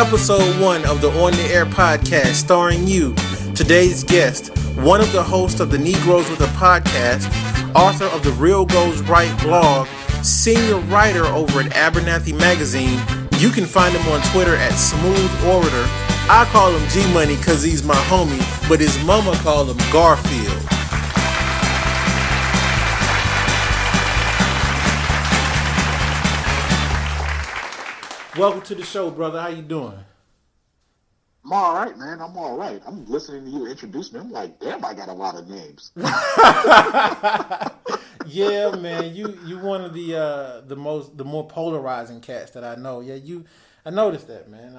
episode 1 of the On the Air podcast starring you. Today's guest, one of the hosts of the Negroes With A Podcast, author of the Real Goes Right blog, senior writer over at Abernathy Magazine. You can find him on Twitter at Smooth Orator. I call him G-Money because he's my homie, but his mama called him Garfield. Welcome to the show, brother. How you doing? I'm all right, man. I'm all right. I'm listening to you introduce me. I'm like, damn, I got a lot of names. Yeah, man. You one of the more polarizing cats that I know. Yeah, I noticed that, man.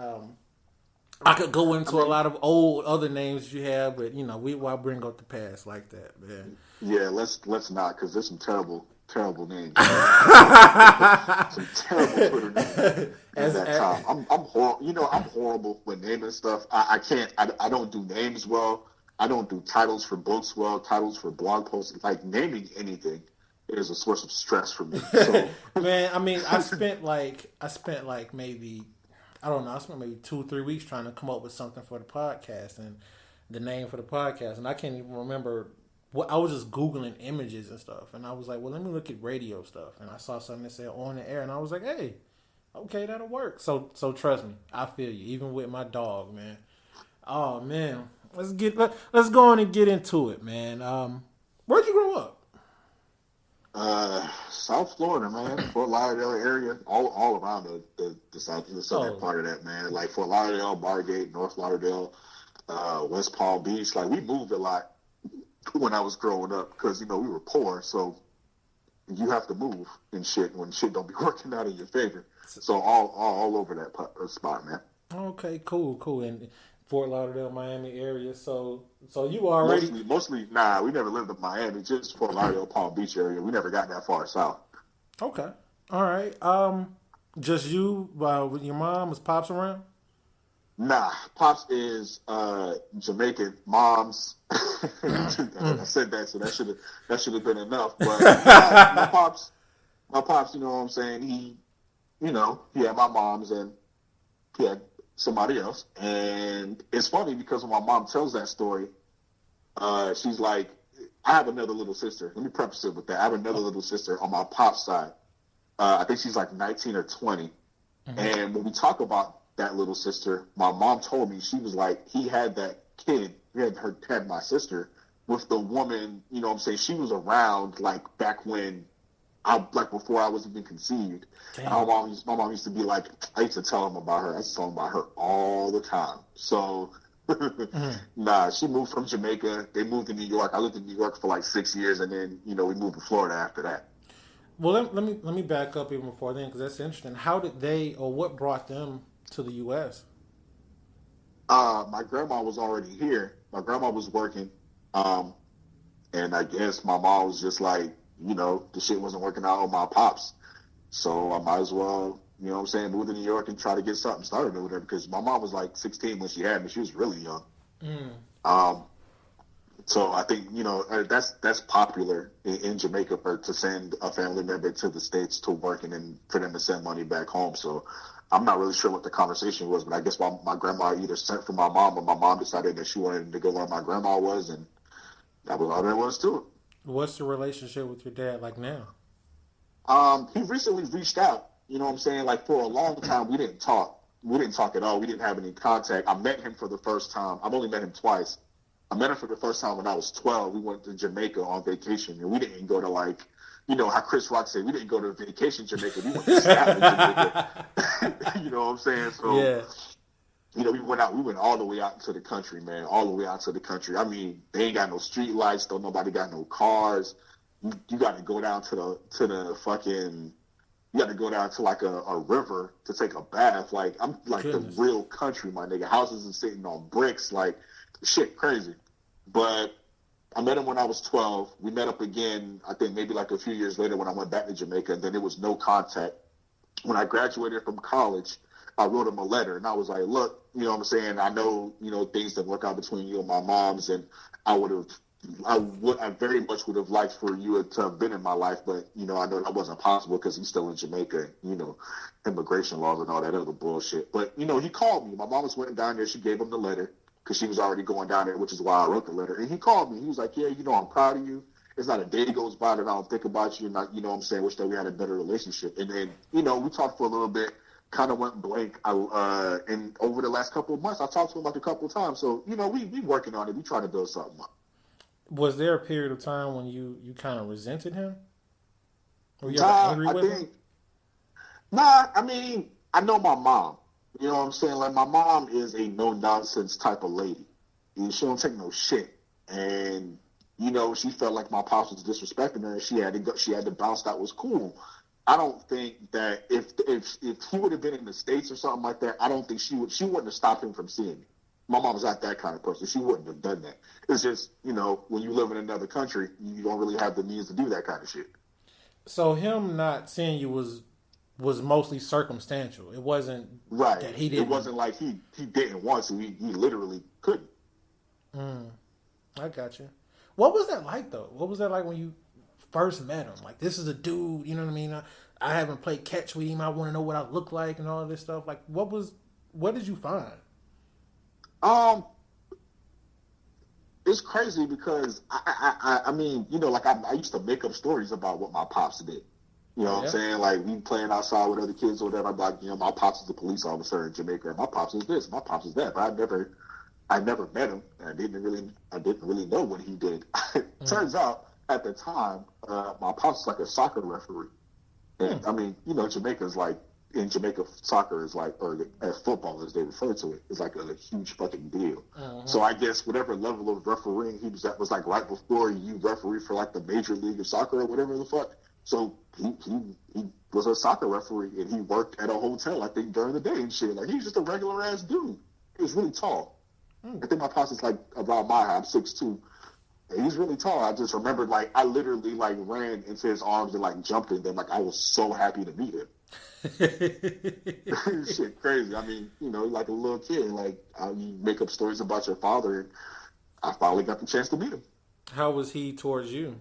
I could go into a lot of old other names you have, but why bring up the past like that, man? Yeah, let's not, because there's some terrible names. Some terrible Twitter names at that time. I'm horrible. I'm horrible with naming stuff. I can't. I don't do names well. I don't do titles for books well. Titles for blog posts. Like naming anything is a source of stress for me. So. Man, I mean, I spent maybe 2-3 weeks trying to come up with something for the podcast and the name for the podcast, and I can't even remember. Well, I was just Googling images and stuff, and I was like, well, let me look at radio stuff. And I saw something that said On the Air, and I was like, hey, okay, that'll work. So trust me, I feel you, even with my dog, man. Oh, man. Let's go on and get into it, man. Where'd you grow up? South Florida, man. Fort Lauderdale area, all around the southern part of that, man. Like Fort Lauderdale, Bargate, North Lauderdale, West Palm Beach. Like, we moved a lot when I was growing up, because we were poor, so you have to move and shit when shit don't be working out in your favor. So all over that spot, man. Okay, cool. And Fort Lauderdale, Miami area. So you already mostly. Nah, we never lived in Miami. Just Fort Lauderdale, Palm Beach area. We never got that far south. Okay, all right. Just you with your mom? Was Pops around? Nah, Pops is Jamaican. Mom's. I said that, so that should have been enough. But my pops, you know what I'm saying? He had my mom's and he had somebody else. And it's funny because when my mom tells that story, she's like, I have another little sister. Let me preface it with that. I have another little sister on my pop's side. I think she's like 19 or 20. Mm-hmm. And when we talk about that little sister, my mom told me, she was like, he had that kid, had my sister with the woman, you know what I'm saying, she was around like back when before I was even conceived. My mom used to be like, I used to tell him about her. I used to tell him about her all the time. So nah, she moved from Jamaica. They moved to New York. I lived in New York for like 6 years, and then we moved to Florida after that. Well, let me back up even before then, because that's interesting. How did they, or what brought them to the U.S.? My grandma was already here. My grandma was working, and I guess my mom was just like, the shit wasn't working out on my pops, so I might as well, move to New York and try to get something started with her, because my mom was like 16 when she had me. She was really young. So I think that's popular in Jamaica to send a family member to the States to work and then for them to send money back home. So I'm not really sure what the conversation was, but I guess my grandma either sent for my mom, or my mom decided that she wanted to go where my grandma was, and that was all there was to it. What's the relationship with your dad like now? He recently reached out. You know what I'm saying? Like, for a long time, we didn't talk. We didn't talk at all. We didn't have any contact. I met him for the first time. I've only met him twice. I met him for the first time when I was 12. We went to Jamaica on vacation, and we didn't go to, like, how Chris Rock said, we didn't go to vacation Jamaica. We went to Staten Jamaica. You know what I'm saying? So, yeah. We went all the way out into the country, man. All the way out to the country. I mean, they ain't got no street lights. Don't nobody got no cars. You got to go down to the fucking. You got to go down to like a river to take a bath. Like, I'm like Goodness. The real country, my nigga. Houses are sitting on bricks. Like, shit crazy. But I met him when I was 12. We met up again, I think maybe like a few years later when I went back to Jamaica, and then there was no contact. When I graduated from college, I wrote him a letter, and I was like, look, you know what I'm saying, I know, things didn't work out between you and my moms, and I would have I very much would have liked for you to have been in my life, but I know that wasn't possible because he's still in Jamaica. Immigration laws and all that other bullshit. But he called me. My mom was went down there. She gave him the letter because she was already going down there, which is why I wrote the letter. And he called me. He was like, "Yeah, I'm proud of you. It's not a day goes by that I don't think about you. And not, what I'm saying, wish that we had a better relationship." And then we talked for a little bit. Kind of went blank. And over the last couple of months, I talked to him like a couple of times. So we working on it. We trying to build something up. Was there a period of time when you kind of resented him? Were you ever angry with him? Nah, I mean, I know my mom. You know what I'm saying? Like, my mom is a no-nonsense type of lady. She don't take no shit. And, she felt like my pops was disrespecting her, and she had to bounce. That was cool. I don't think that if he would have been in the States or something like that, I don't think she wouldn't have stopped him from seeing me. My mom was not that kind of person. She wouldn't have done that. It's just, when you live in another country, you don't really have the means to do that kind of shit. So him not seeing you was mostly circumstantial. It wasn't right. That he didn't. It wasn't like he didn't want to. He literally couldn't. I got you. What was that like, though? What was that like when you first met him? Like, this is a dude, you know what I mean? I haven't played catch with him. I want to know what I look like and all this stuff. Like, what did you find? It's crazy because I mean, like I used to make up stories about what my pops did. You know what I'm saying? Like, we playing outside with other kids or whatever. I'm like, my pops is a police officer in Jamaica, and my pops is this, my pops is that. But I never met him, and I didn't really know what he did. Turns out, at the time, my pops was like a soccer referee. And I mean, Jamaica's like, in Jamaica, soccer is like, or as football as they refer to it, is like a huge fucking deal. So I guess whatever level of refereeing he was at was like right before you referee for like the major league of soccer or whatever the fuck. So he was a soccer referee, and he worked at a hotel, I think, during the day and shit. Like, he's just a regular ass dude. He was really tall. I think my pops is like about my height. I'm 6'2". And he's really tall. I just remembered, like, I literally like ran into his arms and like jumped in them. Like, I was so happy to meet him. Shit crazy. I mean, like a little kid, like, you make up stories about your father, and I finally got the chance to meet him. How was he towards you?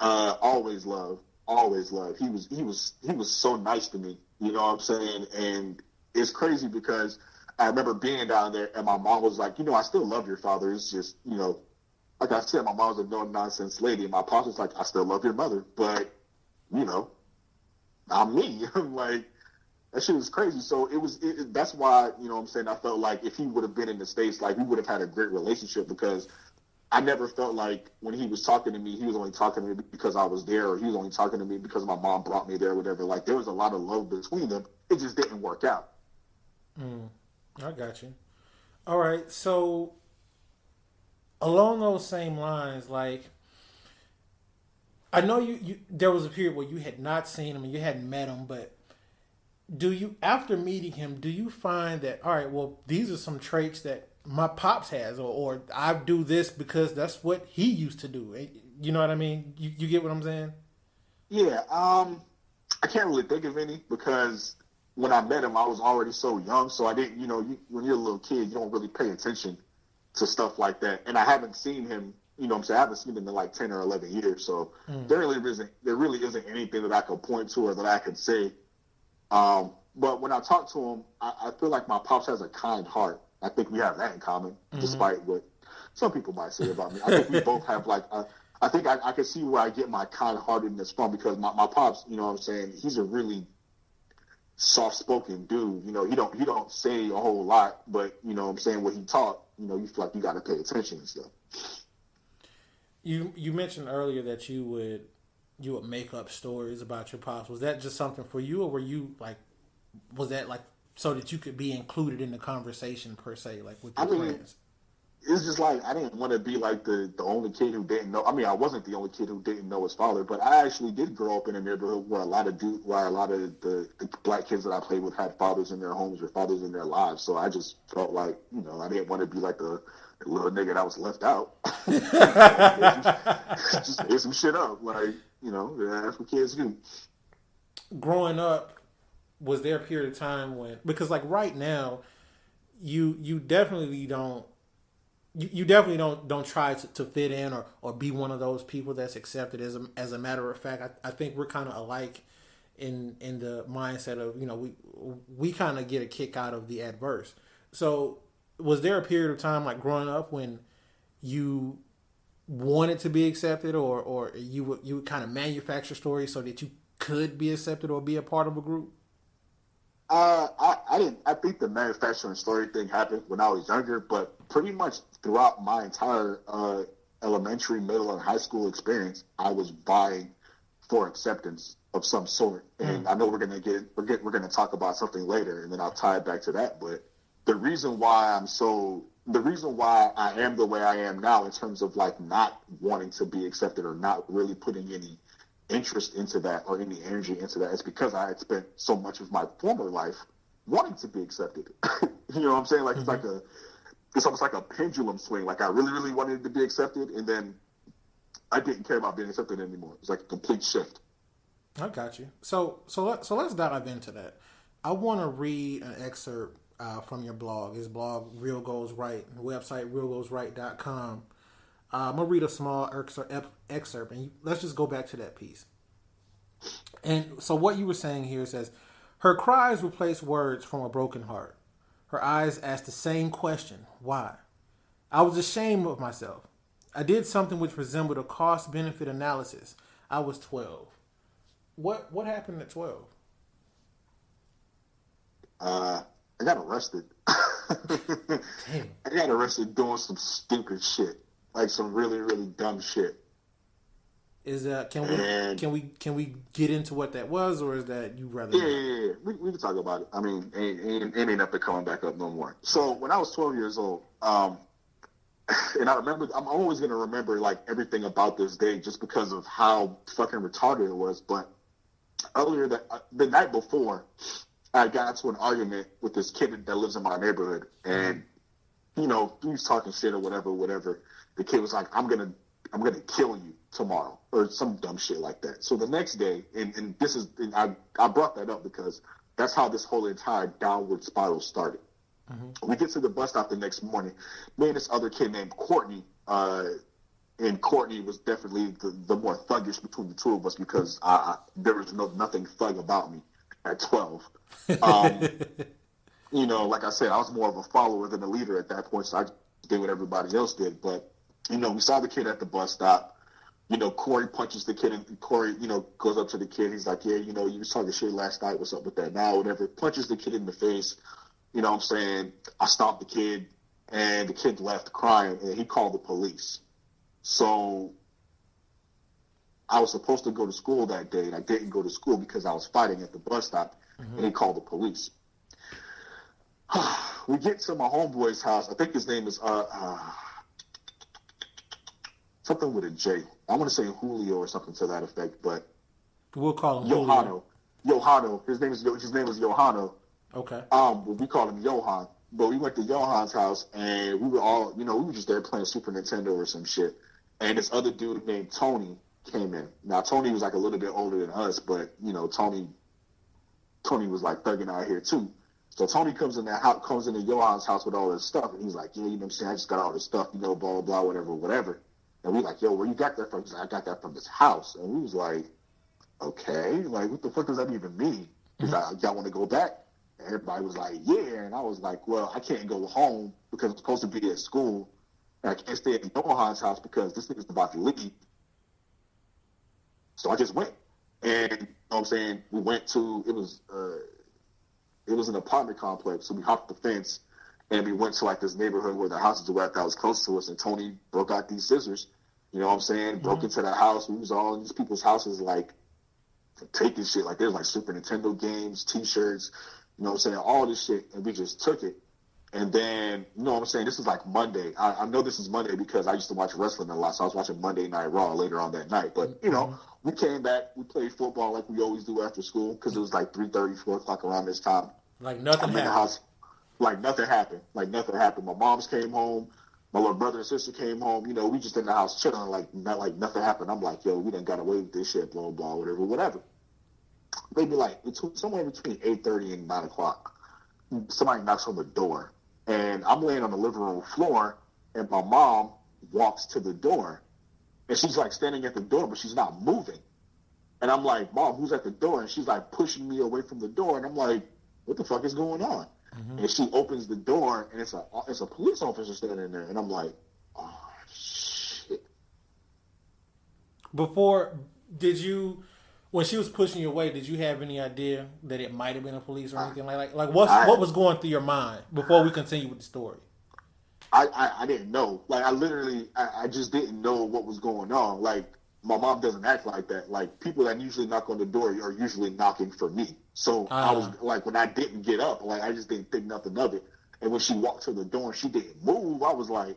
Always love. He was so nice to me. You know what I'm saying? And it's crazy because I remember being down there, and my mom was like, I still love your father. It's just, like I said, my mom was a no-nonsense lady, and my pops was like, I still love your mother, but, I'm me. I'm like, that shit was crazy. So that's why, what I'm saying, I felt like if he would have been in the States, like, we would have had a great relationship, because I never felt like when he was talking to me, he was only talking to me because I was there, or he was only talking to me because my mom brought me there, or whatever. Like, there was a lot of love between them. It just didn't work out. I got you. All right. So along those same lines, like, I know you there was a period where you had not seen him and you hadn't met him, but after meeting him, do you find that, all right, well, these are some traits that my pops has, or I do this because that's what he used to do. You know what I mean? You get what I'm saying? Yeah. I can't really think of any, because when I met him, I was already so young, so I didn't, when you're a little kid, you don't really pay attention to stuff like that. And I haven't seen him, I haven't seen him in like 10 or 11 years, so there really isn't anything that I could point to or that I could say. But when I talk to him, I feel like my pops has a kind heart. I think we have that in common, despite what some people might say about me. I think we both have, like, I think I can see where I get my kind-heartedness from, because my pops, you know what I'm saying, he's a really soft-spoken dude. He don't say a whole lot, but, what I'm saying, what he taught, you feel like you got to pay attention and stuff. You mentioned earlier that you would make up stories about your pops. Was that just something for you, or was that like so that you could be included in the conversation per se, like with your friends? It's just like, I didn't want to be like the only kid who didn't know. I mean, I wasn't the only kid who didn't know his father, but I actually did grow up in a neighborhood where a lot of the black kids that I played with had fathers in their homes or fathers in their lives. So I just felt like, I didn't want to be like the little nigga that was left out. just made some shit up. Like, that's what kids do. Growing up, was there a period of time when, because like right now, you definitely don't you definitely don't try to fit in or be one of those people that's accepted. As a matter of fact, I think we're kind of alike in the mindset of, you know, we kind of get a kick out of the adverse. So was there a period of time like growing up when you wanted to be accepted, or you would kind of manufacture stories so that you could be accepted or be a part of a group? I didn't. I think the manufacturing story thing happened when I was younger, but pretty much throughout my entire elementary, middle, and high school experience, I was vying for acceptance of some sort. And I know we're gonna talk about something later, and then I'll tie it back to that. But the reason why I am the way I am now, in terms of like not wanting to be accepted or not really putting any interest into that or any energy into that, it's because I had spent so much of my former life wanting to be accepted. You know what I'm saying? Like it's almost like a pendulum swing. Like I really, really wanted to be accepted, and then I didn't care about being accepted anymore. It's like a complete shift. I got you. So let's dive into that. I want to read an excerpt from your blog. His blog, Real Goes Right, website realgoesright.com. I'm going to read a small excerpt, and let's just go back to that piece. And so what you were saying here says, her cries replaced words from a broken heart. Her eyes asked the same question, why? I was ashamed of myself. I did something which resembled a cost-benefit analysis. I was 12. What happened at 12? I got arrested. Damn. I got arrested doing some stupid shit. Like some really, really dumb shit. Is that can we get into what that was, or is that you rather? Yeah. We can talk about it. I mean, it ain't up to coming back up no more. So when I was 12 years old, and I remember, I'm always gonna remember like everything about this day just because of how fucking retarded it was. But earlier the night before, I got into an argument with this kid that lives in my neighborhood, and you know, he was talking shit or whatever. The kid was like, I'm gonna kill you tomorrow, or some dumb shit like that. So the next day, and I brought that up because that's how this whole entire downward spiral started. Mm-hmm. We get to the bus stop the next morning. Me and this other kid named Courtney, and Courtney was definitely the more thuggish between the two of us because there was nothing thug about me at 12. You know, like I said, I was more of a follower than a leader at that point, so I just did what everybody else did. But you know, we saw the kid at the bus stop. You know, Corey punches the kid, and Corey, you know, goes up to the kid. He's like, yeah, you know, you was talking shit last night. What's up with that now? Whatever. Punches the kid in the face. You know what I'm saying? I stopped the kid, and the kid left crying, and he called the police. So I was supposed to go to school that day, and I didn't go to school because I was fighting at the bus stop, and he called the police. We get to my homeboy's house. I think his name is something with a J. I want to say Julio or something to that effect, but we'll call him Johano. His name is Johano. Okay. But we call him Johan. But we went to Johan's house, and we were all, you know, we were just there playing Super Nintendo or some shit. And this other dude named Tony came in. Now Tony was like a little bit older than us, but you know, Tony was like thugging out here too. So Tony comes into Johan's house with all this stuff, and he's like, yeah, you know what I'm saying? I just got all this stuff, you know, blah, blah, blah, whatever. And we like, yo, where you got that from? He's like, I got that from this house. And we was like, okay, like, what the fuck does that even mean? He's like, y'all want to go back? And everybody was like, yeah. And I was like, well, I can't go home because I'm supposed to be at school. And I can't stay at Johan's house because this nigga's about to leave. So I just went. And, you know what I'm saying, we went to, it was an apartment complex, so we hopped the fence, and we went to, like, this neighborhood where the houses were at that was close to us, and Tony broke out these scissors, you know what I'm saying, broke into the house. We was all in these people's houses, like, taking shit. Like, there's, like, Super Nintendo games, T-shirts, you know what I'm saying, all this shit, and we just took it. And then, you know what I'm saying, this is, like, Monday. I know this is Monday because I used to watch wrestling a lot, so I was watching Monday Night Raw later on that night. But, you know, we came back, we played football like we always do after school because it was like 3:30, 4 o'clock around this time. Like nothing happened. In the house, like nothing happened. Like nothing happened. My mom's came home. My little brother and sister came home. You know, we just in the house chilling like nothing happened. I'm like, yo, we done got away with this shit, blah, blah, whatever. Maybe like somewhere between 8:30 and 9 o'clock, somebody knocks on the door. And I'm laying on the living room floor, and my mom walks to the door, and she's like standing at the door, but she's not moving. And I'm like, Mom, who's at the door? And she's like pushing me away from the door, and I'm like, what the fuck is going on? Mm-hmm. And she opens the door, and it's a police officer standing there, and I'm like, oh shit. When she was pushing you away, did you have any idea that it might have been a police or anything like what was going through your mind before we continue with the story? I didn't know. Like, I just didn't know what was going on. Like, my mom doesn't act like that. Like, people that usually knock on the door are usually knocking for me. So I was like, when I didn't get up, like, I just didn't think nothing of it. And when she walked to the door and she didn't move, I was like,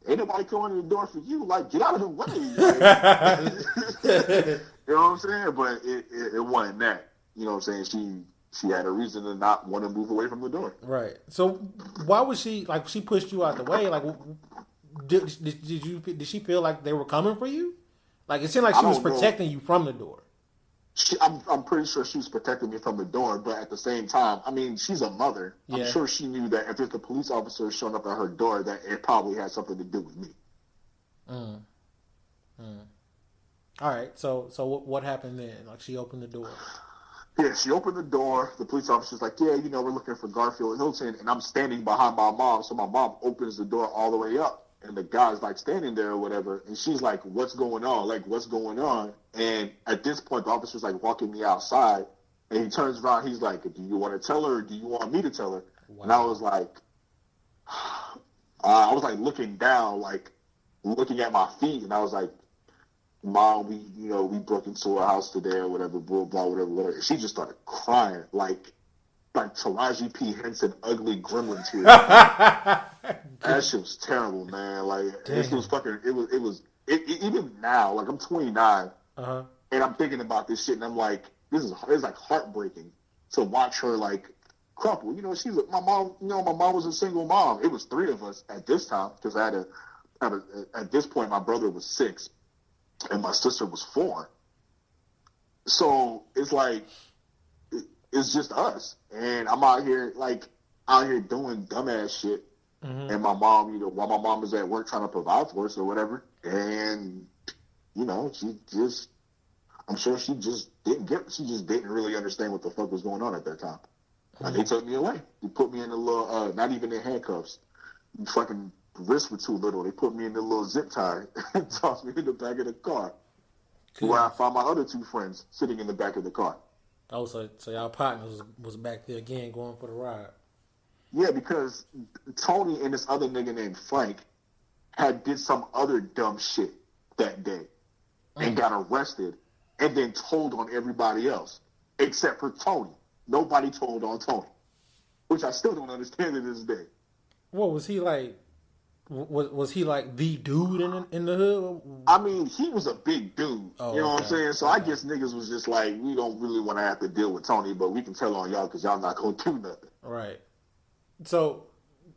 ain't nobody coming to the door for you. Like, get out of the way. Like, you know what I'm saying? But it wasn't that. You know what I'm saying? She had a reason to not want to move away from the door. Right. So why was she, like, she pushed you out the way? Like, did she feel like they were coming for you? Like, it seemed like she was protecting you from the door. I'm pretty sure she was protecting me from the door, but at the same time, I mean, she's a mother. Yeah. I'm sure she knew that if there's a police officer showing up at her door, that it probably had something to do with me. All right, so what happened then? Like, she opened the door. Yeah, she opened the door. The police officer's like, yeah, we're looking for Garfield Hilton, and I'm standing behind my mom, so my mom opens the door all the way up. And the guy's like standing there or whatever, and she's like, what's going on? Like, what's going on? And at this point, the officer's like walking me outside, and he turns around, he's like, do you want to tell her or do you want me to tell her? Wow. And I was like, looking down, like looking at my feet, and I was like, Mom, we broke into her house today or whatever, blah, blah, whatever. And she just started crying, like Taraji P. Henson, ugly gremlin tears. That shit was terrible, man. Like, this was fucking. It was. Even now, like, I'm 29, and I'm thinking about this shit, and I'm like, it's like heartbreaking to watch her like crumple. You know, she's my mom. You know, my mom was a single mom. It was 3 of us at this time because at this point my brother was 6, and my sister was 4. So it's like. It's just us, and I'm out here doing dumbass shit, and my mom, while my mom is at work trying to provide for us or whatever, and I'm sure she just didn't really understand what the fuck was going on at that time. Like, they took me away. They put me in a little, not even in handcuffs. Fucking wrists were too little. They put me in a little zip tie and tossed me in the back of the car, where I found my other 2 friends sitting in the back of the car. Oh, so y'all partners was back there again going for the ride. Yeah, because Tony and this other nigga named Frank did some other dumb shit that day and got arrested and then told on everybody else except for Tony. Nobody told on Tony, which I still don't understand to this day. What was he like? Was he like the dude in the hood? I mean, he was a big dude. Oh, you know what I'm saying? So I guess niggas was just like, we don't really want to have to deal with Tony, but we can tell on y'all because y'all not going to do nothing. Right. So,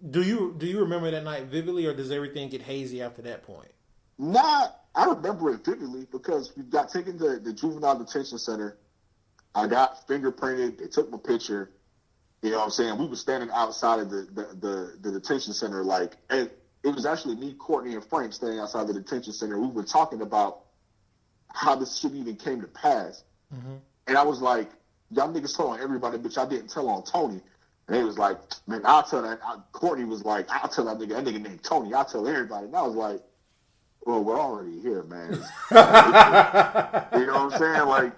do you remember that night vividly, or does everything get hazy after that point? Nah, I remember it vividly because we got taken to the juvenile detention center. I got fingerprinted. They took my picture. You know what I'm saying? We were standing outside of the detention center, like, and it was actually me, Courtney, and Frank standing outside the detention center. We were talking about how this shit even came to pass. Mm-hmm. And I was like, y'all niggas told on everybody, but y'all didn't tell on Tony. And they was like, man, I'll tell that. Courtney was like, I'll tell that nigga named Tony. I'll tell everybody. And I was like, well, we're already here, man. You know what I'm saying? Like,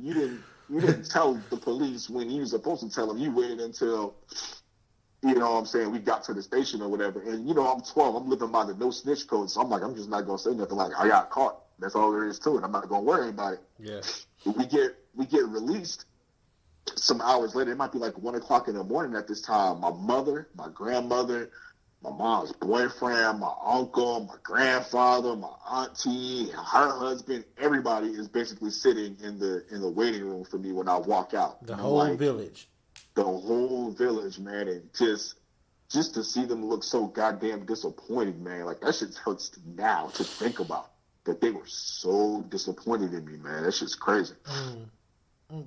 you didn't tell the police when you were supposed to tell them. You waited until... You know what I'm saying? We got to the station or whatever. And, I'm 12. I'm living by the no snitch code. So I'm like, I'm just not going to say nothing. Like, I got caught. That's all there is to it. I'm not going to worry about it. Yeah. We get released some hours later. It might be like 1 o'clock in the morning at this time. My mother, my grandmother, my mom's boyfriend, my uncle, my grandfather, my auntie, her husband, everybody is basically sitting in the waiting room for me when I walk out. The whole village. The whole village, man, and just to see them look so goddamn disappointed, man. Like, that shit hurts now to think about. That they were so disappointed in me, man. That shit's crazy.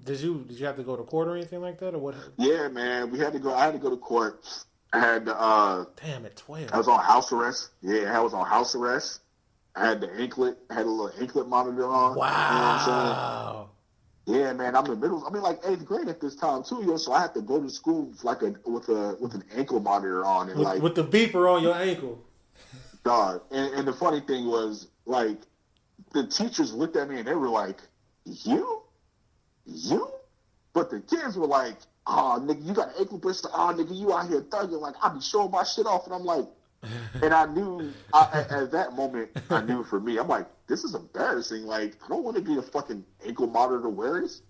Did you have to go to court or anything like that, or what? Yeah, man. I had to go to court. I had damn, at 12. I was on house arrest. Yeah, I was on house arrest. I had the anklet. I had a little anklet monitor on. Wow. You know what I'm saying? Yeah, man. I'm in the middle. I mean, like 8th grade at this time too, yo. So I had to go to school like with an ankle monitor on and with the beeper on your ankle. Dog. And the funny thing was, like, the teachers looked at me and they were like, "You? But the kids were like, oh, nigga, you got an ankle bracelet. Oh, nigga, you out here thugging. Like, I be showing my shit off. And I'm like, and I knew, at that moment, I knew for me, I'm like, this is embarrassing. Like, I don't want to be a fucking ankle monitor wearer. It's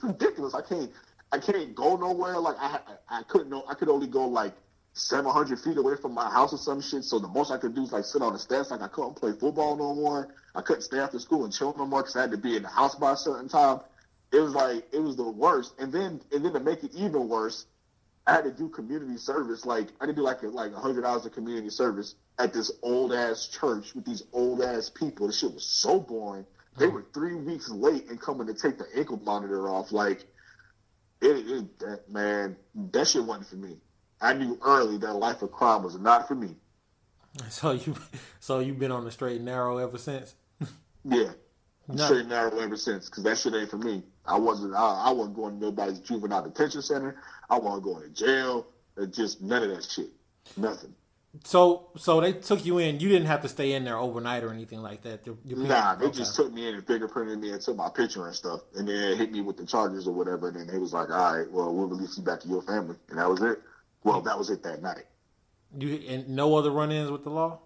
ridiculous. I can't go nowhere. Like, I could only go, like, 700 feet away from my house or some shit. So the most I could do is, like, sit on the steps. Like, I couldn't play football no more. I couldn't stay after school and chill no more because I had to be in the house by a certain time. It was the worst. And then to make it even worse, I had to do community service. Like, I had to do like 100 hours of community service at this old ass church with these old ass people. The shit was so boring. They were 3 weeks late in coming to take the ankle monitor off. Like, man, that shit wasn't for me. I knew early that life of crime was not for me. So you've been on the straight and narrow ever since? Yeah. Straight and narrow ever since, because that shit ain't for me. I wasn't going to nobody's juvenile detention center. I wasn't going to jail. Just none of that shit. Nothing. So they took you in. You didn't have to stay in there overnight or anything like that. They just took me in and fingerprinted me and took my picture and stuff. And then hit me with the charges or whatever. And then they was like, all right, well, we'll release you back to your family. And that was it. Well, that was it that night. And no other run-ins with the law?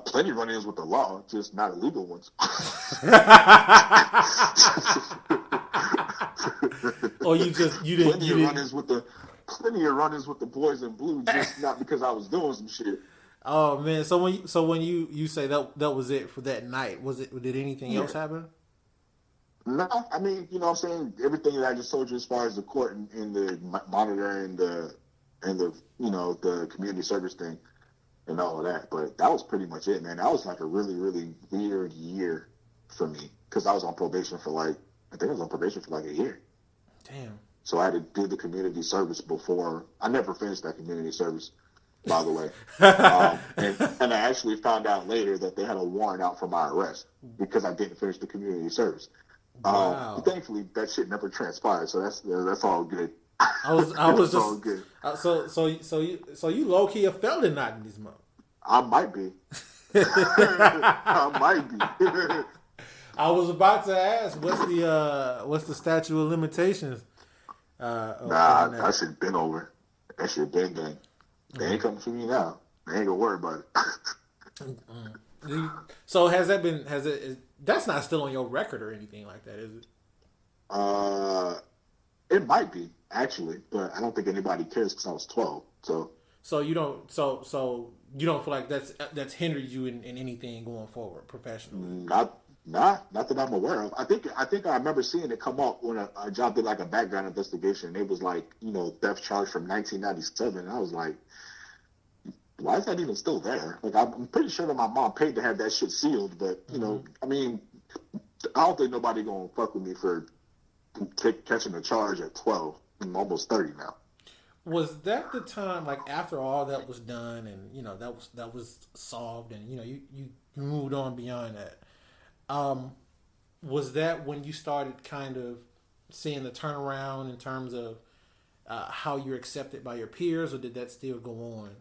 Plenty of run-ins with the law, just not illegal ones. Or you didn't. Plenty of run-ins with the boys in blue, just not because I was doing some shit. Oh man! So when you say that was it for that night, did anything else happen? No, I mean, you know what I'm saying? Everything that I just told you as far as the court and the monitor and the you know, the community service thing and all of that. But that was pretty much it, man. That was like a really, really weird year for me because I was on probation for like a year. Damn. So I had to do the community service before. I never finished that community service, by the way. And I actually found out later that they had a warrant out for my arrest because I didn't finish the community service. Wow. Thankfully, that shit never transpired, so that's all good. I was just all good. So you low key a felon not in this month. I might be. I might be. I was about to ask, what's the statute of limitations? That shit been over. That shit been done. They ain't coming for me now. They ain't gonna worry about it. So that's not still on your record or anything like that, is it? It might be actually, but I don't think anybody cares because I was 12. So you don't feel like that's hindered you in anything going forward professionally? Not that I'm aware of. I think I remember seeing it come up when a job did like a background investigation. It was like, you know, theft charge from 1997. And I was like, why is that even still there? Like, I'm pretty sure that my mom paid to have that shit sealed, but you know, I mean, I don't think nobody gonna fuck with me for catching a charge at 12. I'm almost 30 now. Was that the time, like after all that was done, and you know that was solved, and you know you moved on beyond that? Was that when you started kind of seeing the turnaround in terms of how you're accepted by your peers, or did that still go on?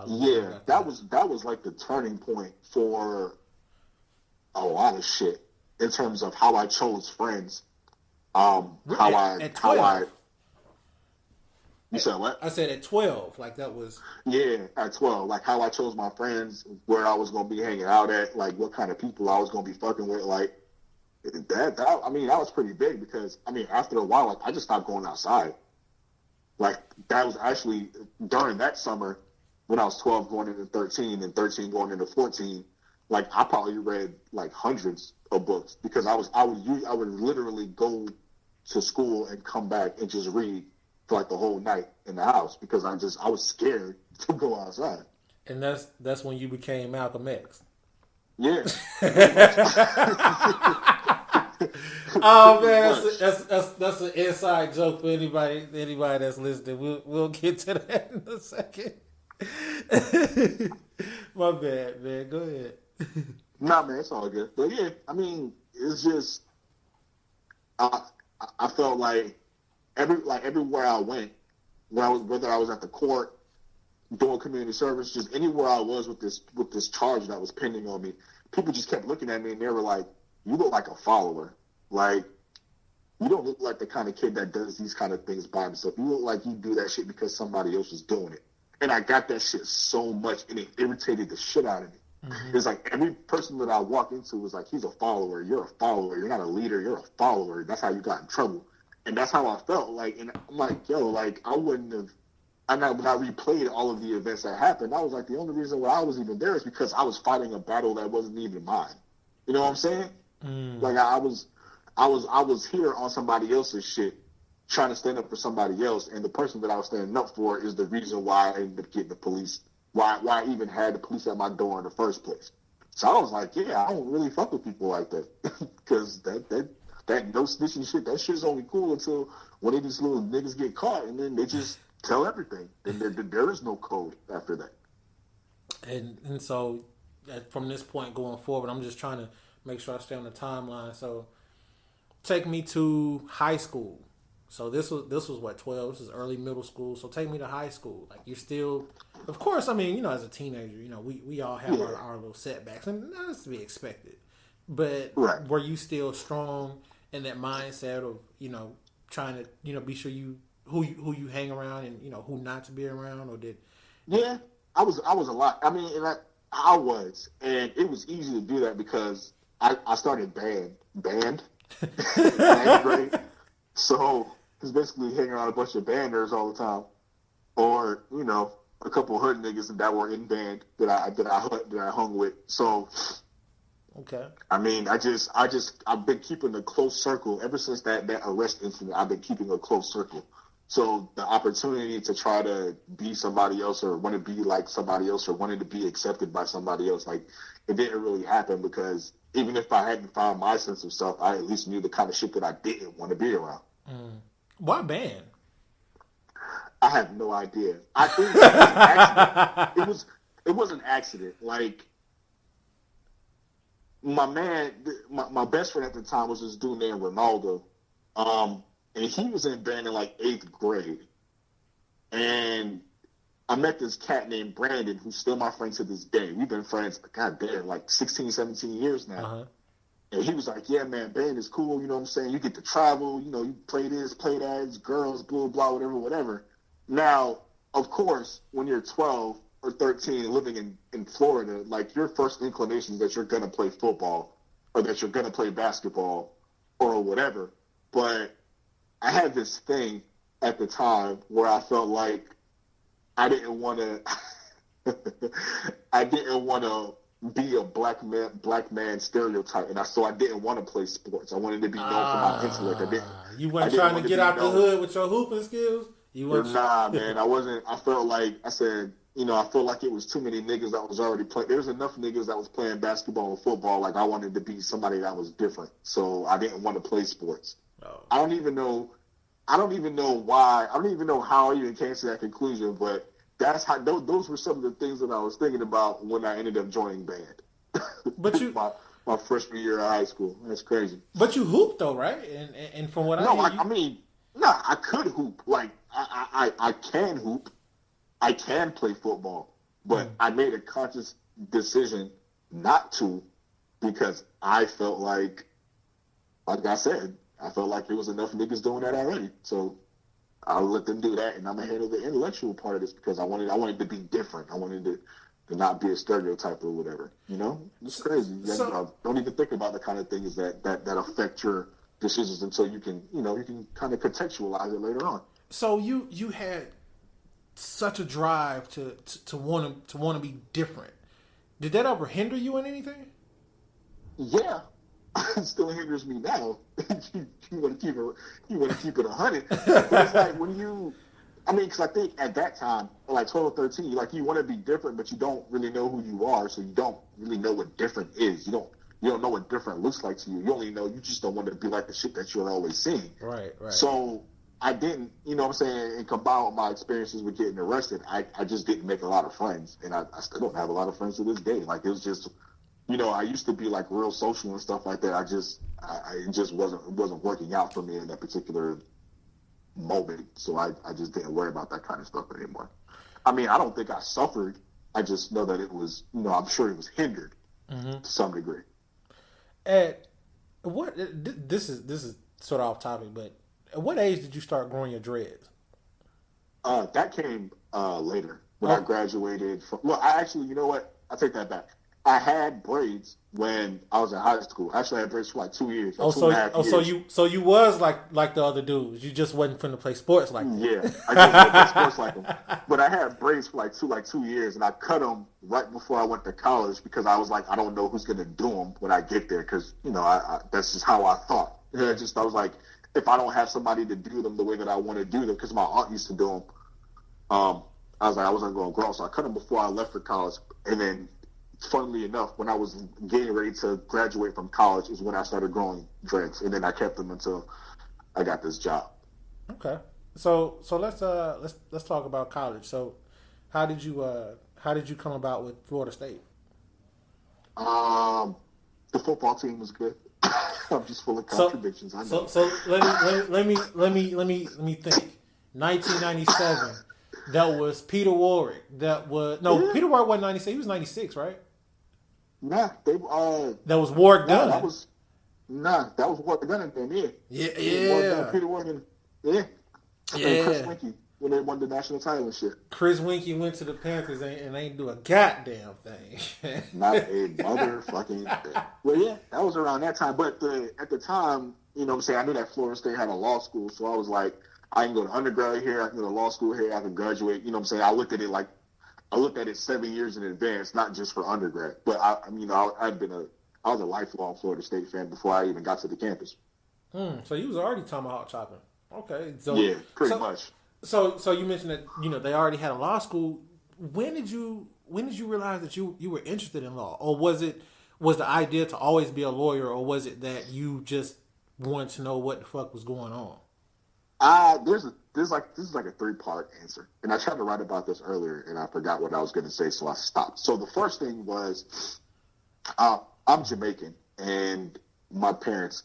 Yeah, that was like the turning point for a lot of shit in terms of how I chose friends. You said what? I said at 12, like that was... Yeah, at 12, like how I chose my friends, where I was going to be hanging out at, like what kind of people I was going to be fucking with, like that was pretty big because, I mean, after a while, like I just stopped going outside. Like that was actually during that summer when I was 12 going into 13 and 13 going into 14, like I probably read like hundreds of books because I would literally go to school and come back and just read for like the whole night in the house because I was scared to go outside. And that's when you became Malcolm X. Yeah. Oh man, that's an inside joke for anybody that's listening. We'll get to that in a second. My bad, man. Go ahead. Nah, man, it's all good. But yeah, I mean, it's just I felt like everywhere I went, whether I was at the court, doing community service, just anywhere I was with this charge that was pending on me, people just kept looking at me and they were like, "You look like a follower. Like, you don't look like the kind of kid that does these kind of things by himself. You look like you do that shit because somebody else was doing it." And I got that shit so much, and it irritated the shit out of me. Mm-hmm. It's like every person that I walk into was like, "He's a follower. You're a follower. You're not a leader. You're a follower. That's how you got in trouble." And that's how I felt. Like, and I'm like, yo, like, I wouldn't have. And when I replayed all of the events that happened, I was like, the only reason why I was even there is because I was fighting a battle that wasn't even mine. You know what I'm saying? Mm. Like, I was here on somebody else's shit, trying to stand up for somebody else, and the person that I was standing up for is the reason why I ended up getting the police. Why I even had the police at my door in the first place. So I was like, yeah, I don't really fuck with people like that, because that no snitching shit, that shit's only cool until one of these little niggas get caught, and then they just tell everything. And there is no code after that. And so from this point going forward, I'm just trying to make sure I stay on the timeline. So take me to high school. So this was what, 12? This is early middle school. So take me to high school. Like, you're still, of course, I mean, as a teenager, we all have our little setbacks, and that's to be expected. But right. Were you still strong in that mindset of, trying to, be sure who you hang around and, who not to be around, or did? Yeah, I was a lot. I mean, I was, and it was easy to do that because I started band in ninth grade. So it's basically hanging around a bunch of banders all the time, or a couple of hood niggas that were in band that I hung with. So okay, I mean, I've been keeping a close circle ever since that arrest incident. I've been keeping a close circle. So the opportunity to try to be somebody else, or want to be like somebody else, or wanted to be accepted by somebody else, like, it didn't really happen, because even if I hadn't found my sense of self, I at least knew the kind of shit that I didn't want to be around. Mm. Why band? I have no idea. I think it was an accident. It was an accident. Like, my best friend at the time was this dude named Ronaldo. And he was in band in like 8th grade. And I met this cat named Brandon, who's still my friend to this day. We've been friends, goddamn, like 16, 17 years now. Uh-huh. And he was like, yeah, man, band is cool, you know what I'm saying? You get to travel, you play this, play that, it's girls, blah, blah, whatever. Now, of course, when you're 12 or 13 living in Florida, like, your first inclination is that you're going to play football, or that you're going to play basketball, or whatever. But I had this thing at the time where I felt like I didn't want to be a black man stereotype, and so I didn't want to play sports. I wanted to be known for my intellect. You weren't trying to get out the hood with your hooping skills? Nah, man, I wasn't. I felt like, I said, I felt like it was too many niggas that was already playing. There was enough niggas that was playing basketball and football. Like, I wanted to be somebody that was different, so I didn't want to play sports. Oh. I don't even know why. I don't even know how I even came to that conclusion, but that's how. Those were some of the things that I was thinking about when I ended up joining band. But you, my freshman year of high school. That's crazy. But you hooped though, right? And from what I could hoop. Like, I can hoop. I can play football, but I made a conscious decision not to, because I felt like I said, I felt like there was enough niggas doing that already. So I'll let them do that, and I'm gonna handle the intellectual part of this, because I wanted to be different. I wanted to not be a stereotype or whatever. It's crazy. Don't even think about the kind of things that affect your decisions until you can kind of contextualize it later on. So you had such a drive to want to be different. Did that ever hinder you in anything? Yeah. It still hinders me now. you want to keep it 100. But it's like because I think at that time, like 12 or 13, like, you want to be different, but you don't really know who you are, so you don't really know what different is. You You don't know what different looks like to you. You only know you just don't want to be like the shit that you're always seeing. Right. So I didn't, you know what I'm saying, and combined with my experiences with getting arrested, I just didn't make a lot of friends. And I still don't have a lot of friends to this day. Like, it was just, you know, I used to be like real social and stuff like that. It just wasn't working out for me in that particular moment. So I just didn't worry about that kind of stuff anymore. I mean, I don't think I suffered. I just know that it was, you know, I'm sure it was hindered to some degree. At what, this is sort of off topic, but at what age did you start growing your dreads? That came later when I graduated from. Well, I actually, you know what? I take that back. I had braids when I was in high school. Actually, I had braids for like 2 years. So you was like the other dudes. You just wasn't finna play sports like them. Yeah, I just didn't play sports like them. But I had braids for like 2 years, and I cut them right before I went to college because I was like, I don't know who's gonna do them when I get there, because you know, I that's just how I thought. I was like, if I don't have somebody to do them the way that I want to do them, because my aunt used to do them, I was like, I wasn't going to grow. So I cut them before I left for college. And then, funnily enough, when I was getting ready to graduate from college is when I started growing dreads. And then I kept them until I got this job. Okay. So let's talk about college. So how did you come about with Florida State? The football team was good. I'm just full of contradictions. I know. So let me think. 1997. That was Peter Warwick. Peter Warwick wasn't 96. He was 96, right? Nah, that was Warwick Dunn. That was Warwick Dunn then. Yeah. Peter Warwick. Yeah. And Chris Winkie when they won the national title and shit. Chris Winkie went to the Panthers and ain't do a goddamn thing. Not a motherfucking thing. Well, yeah, that was around that time. But at the time, you know what I'm saying, I knew that Florida State had a law school, so I was like, I can go to undergrad here, I can go to law school here, I can graduate. You know what I'm saying? I looked at it 7 years in advance, not just for undergrad. But I was a lifelong Florida State fan before I even got to the campus. So you was already tomahawk chopping. Okay. So yeah, pretty much. So you mentioned that, you know, they already had a law school. When did you realize that you were interested in law, or was the idea to always be a lawyer, or was it that you just wanted to know what the fuck was going on? This is like a 3-part answer, and I tried to write about this earlier, and I forgot what I was going to say, so I stopped. So the first thing was, I'm Jamaican, and my parents,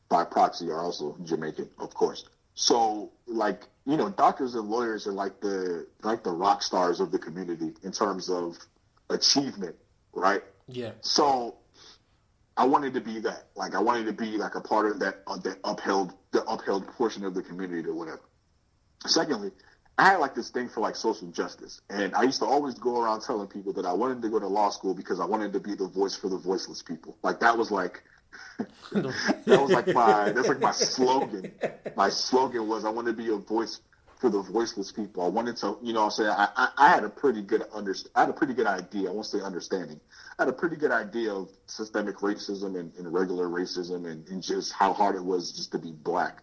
by proxy, are also Jamaican, of course. So, like, you know, doctors and lawyers are like the rock stars of the community in terms of achievement, right? Yeah. So I wanted to be that. Like, I wanted to be like a part of that upheld portion of the community or whatever. Secondly, I had like this thing for like social justice, and I used to always go around telling people that I wanted to go to law school because I wanted to be the voice for the voiceless people. Like, that was like my slogan. My slogan was, I want to be a voice for the voiceless people. I wanted to, you know what I'm saying, I had a pretty good idea. I won't say understanding. I had a pretty good idea of systemic racism and regular racism and just how hard it was just to be black,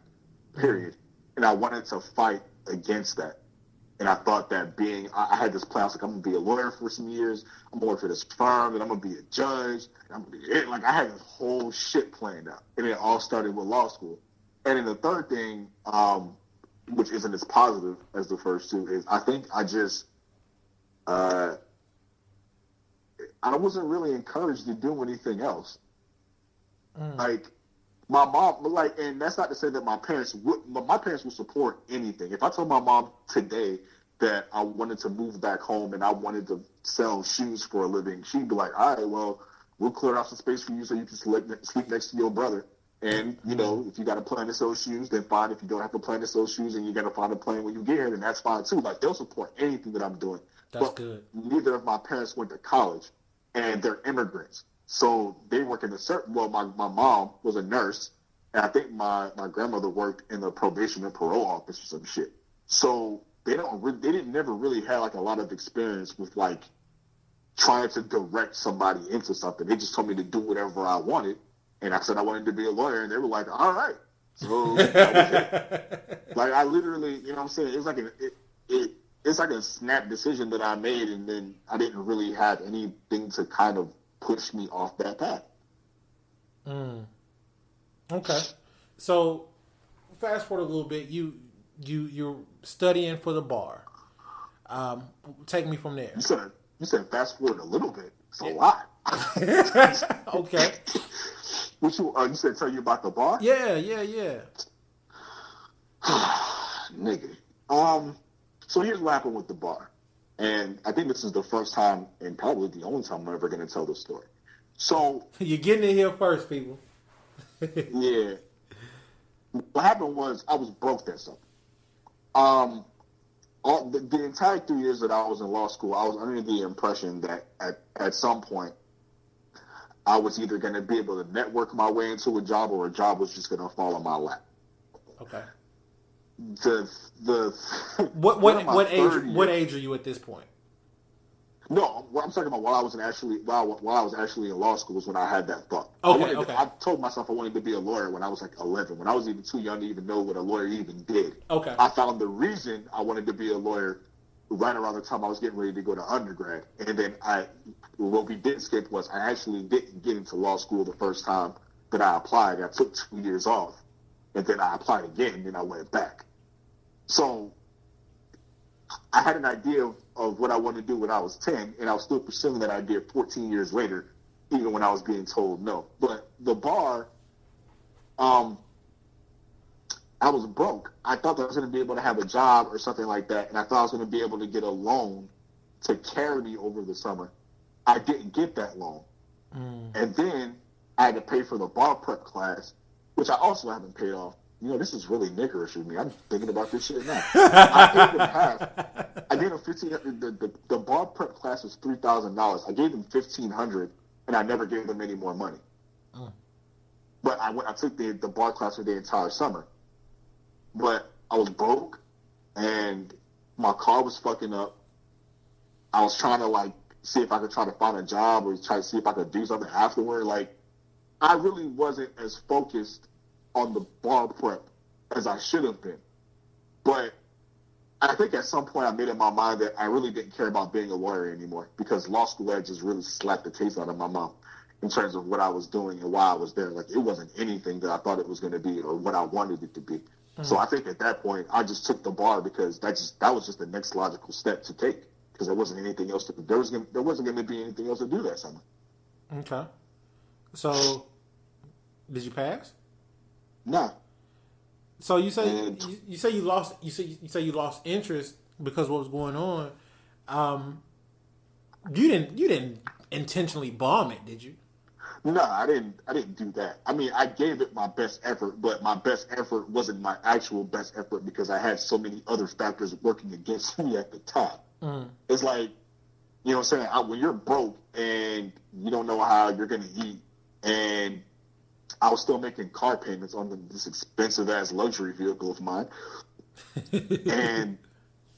period. And I wanted to fight against that. And I thought that I had this plan. I was like, I'm going to be a lawyer for some years. I'm going to work for this firm, and I'm going to be a judge. And I'm going to be it. Like, I had this whole shit planned out. And it all started with law school. And then the third thing, which isn't as positive as the first two, is I think I just, I wasn't really encouraged to do anything else. Like, my mom, like, and that's not to say that my parents would support anything. If I told my mom today that I wanted to move back home and I wanted to sell shoes for a living, she'd be like, all right, well, we'll clear out some space for you so you can sleep next to your brother. And, you know, if you got a plan to sew shoes, then fine. If you don't have a plan to sew shoes and you're going to find a plan when you get here, then that's fine too. Like, they'll support anything that I'm doing. That's good. Neither of my parents went to college, and they're immigrants. So they work in my mom was a nurse, and I think my grandmother worked in the probation and parole office or some shit. So they didn't never really have like a lot of experience with like trying to direct somebody into something. They just told me to do whatever I wanted, and I said I wanted to be a lawyer, and they were like, all right. So that was it. Like, I literally, you know what I'm saying? It was like it's like a snap decision that I made, and then I didn't really have anything to kind of push me off that path. Okay. So, fast forward a little bit. You're studying for the bar. Take me from there. You said fast forward a little bit. It's a lot. Okay. What you said? Tell you about the bar? Yeah. Nigga. So here's what happened with the bar, and I think this is the first time and probably the only time I'm ever going to tell this story. So you're getting it here first, people. Yeah. What happened was I was broke that summer. The entire 3 years that I was in law school, I was under the impression that at some point I was either going to be able to network my way into a job or a job was just going to fall on my lap. Okay. What age are you at this point? No, what I'm talking about while I was actually in law school was when I had that thought. Okay. I told myself I wanted to be a lawyer when I was like 11, when I was even too young to even know what a lawyer even did. Okay. I found the reason I wanted to be a lawyer right around the time I was getting ready to go to undergrad. And then what we did skip was I actually didn't get into law school the first time that I applied. I took 2 years off, and then I applied again, and then I went back. So I had an idea of what I wanted to do when I was 10, and I was still pursuing that idea 14 years later, even when I was being told no. But the bar, I was broke. I thought that I was going to be able to have a job or something like that, and I thought I was going to be able to get a loan to carry me over the summer. I didn't get that loan. And then I had to pay for the bar prep class, which I also haven't paid off. You know, this is really niggerish with me. I'm thinking about this shit now. I paid them half. I gave them $1,500. The bar prep class was $3,000. I gave them $1,500, and I never gave them any more money. But I took the bar class for the entire summer. But I was broke, and my car was fucking up. I was trying to see if I could try to find a job or try to see if I could do something afterward. I really wasn't as focused on the bar prep as I should have been. But I think at some point I made in my mind that I really didn't care about being a lawyer anymore because law school had just really slapped the taste out of my mouth in terms of what I was doing and why I was there. It wasn't anything that I thought it was going to be or what I wanted it to be. So I think at that point I just took the bar because that was just the next logical step to take because there wasn't anything else there wasn't going to be anything else to do that summer. Okay. So did you pass? Nah. So you say you lost interest because of what was going on. You didn't intentionally bomb it, did you? No, I didn't do that. I mean, I gave it my best effort, but my best effort wasn't my actual best effort because I had so many other factors working against me at the time. It's like, you know what I'm saying? When you're broke and you don't know how you're going to eat, and I was still making car payments on this expensive-ass luxury vehicle of mine. And,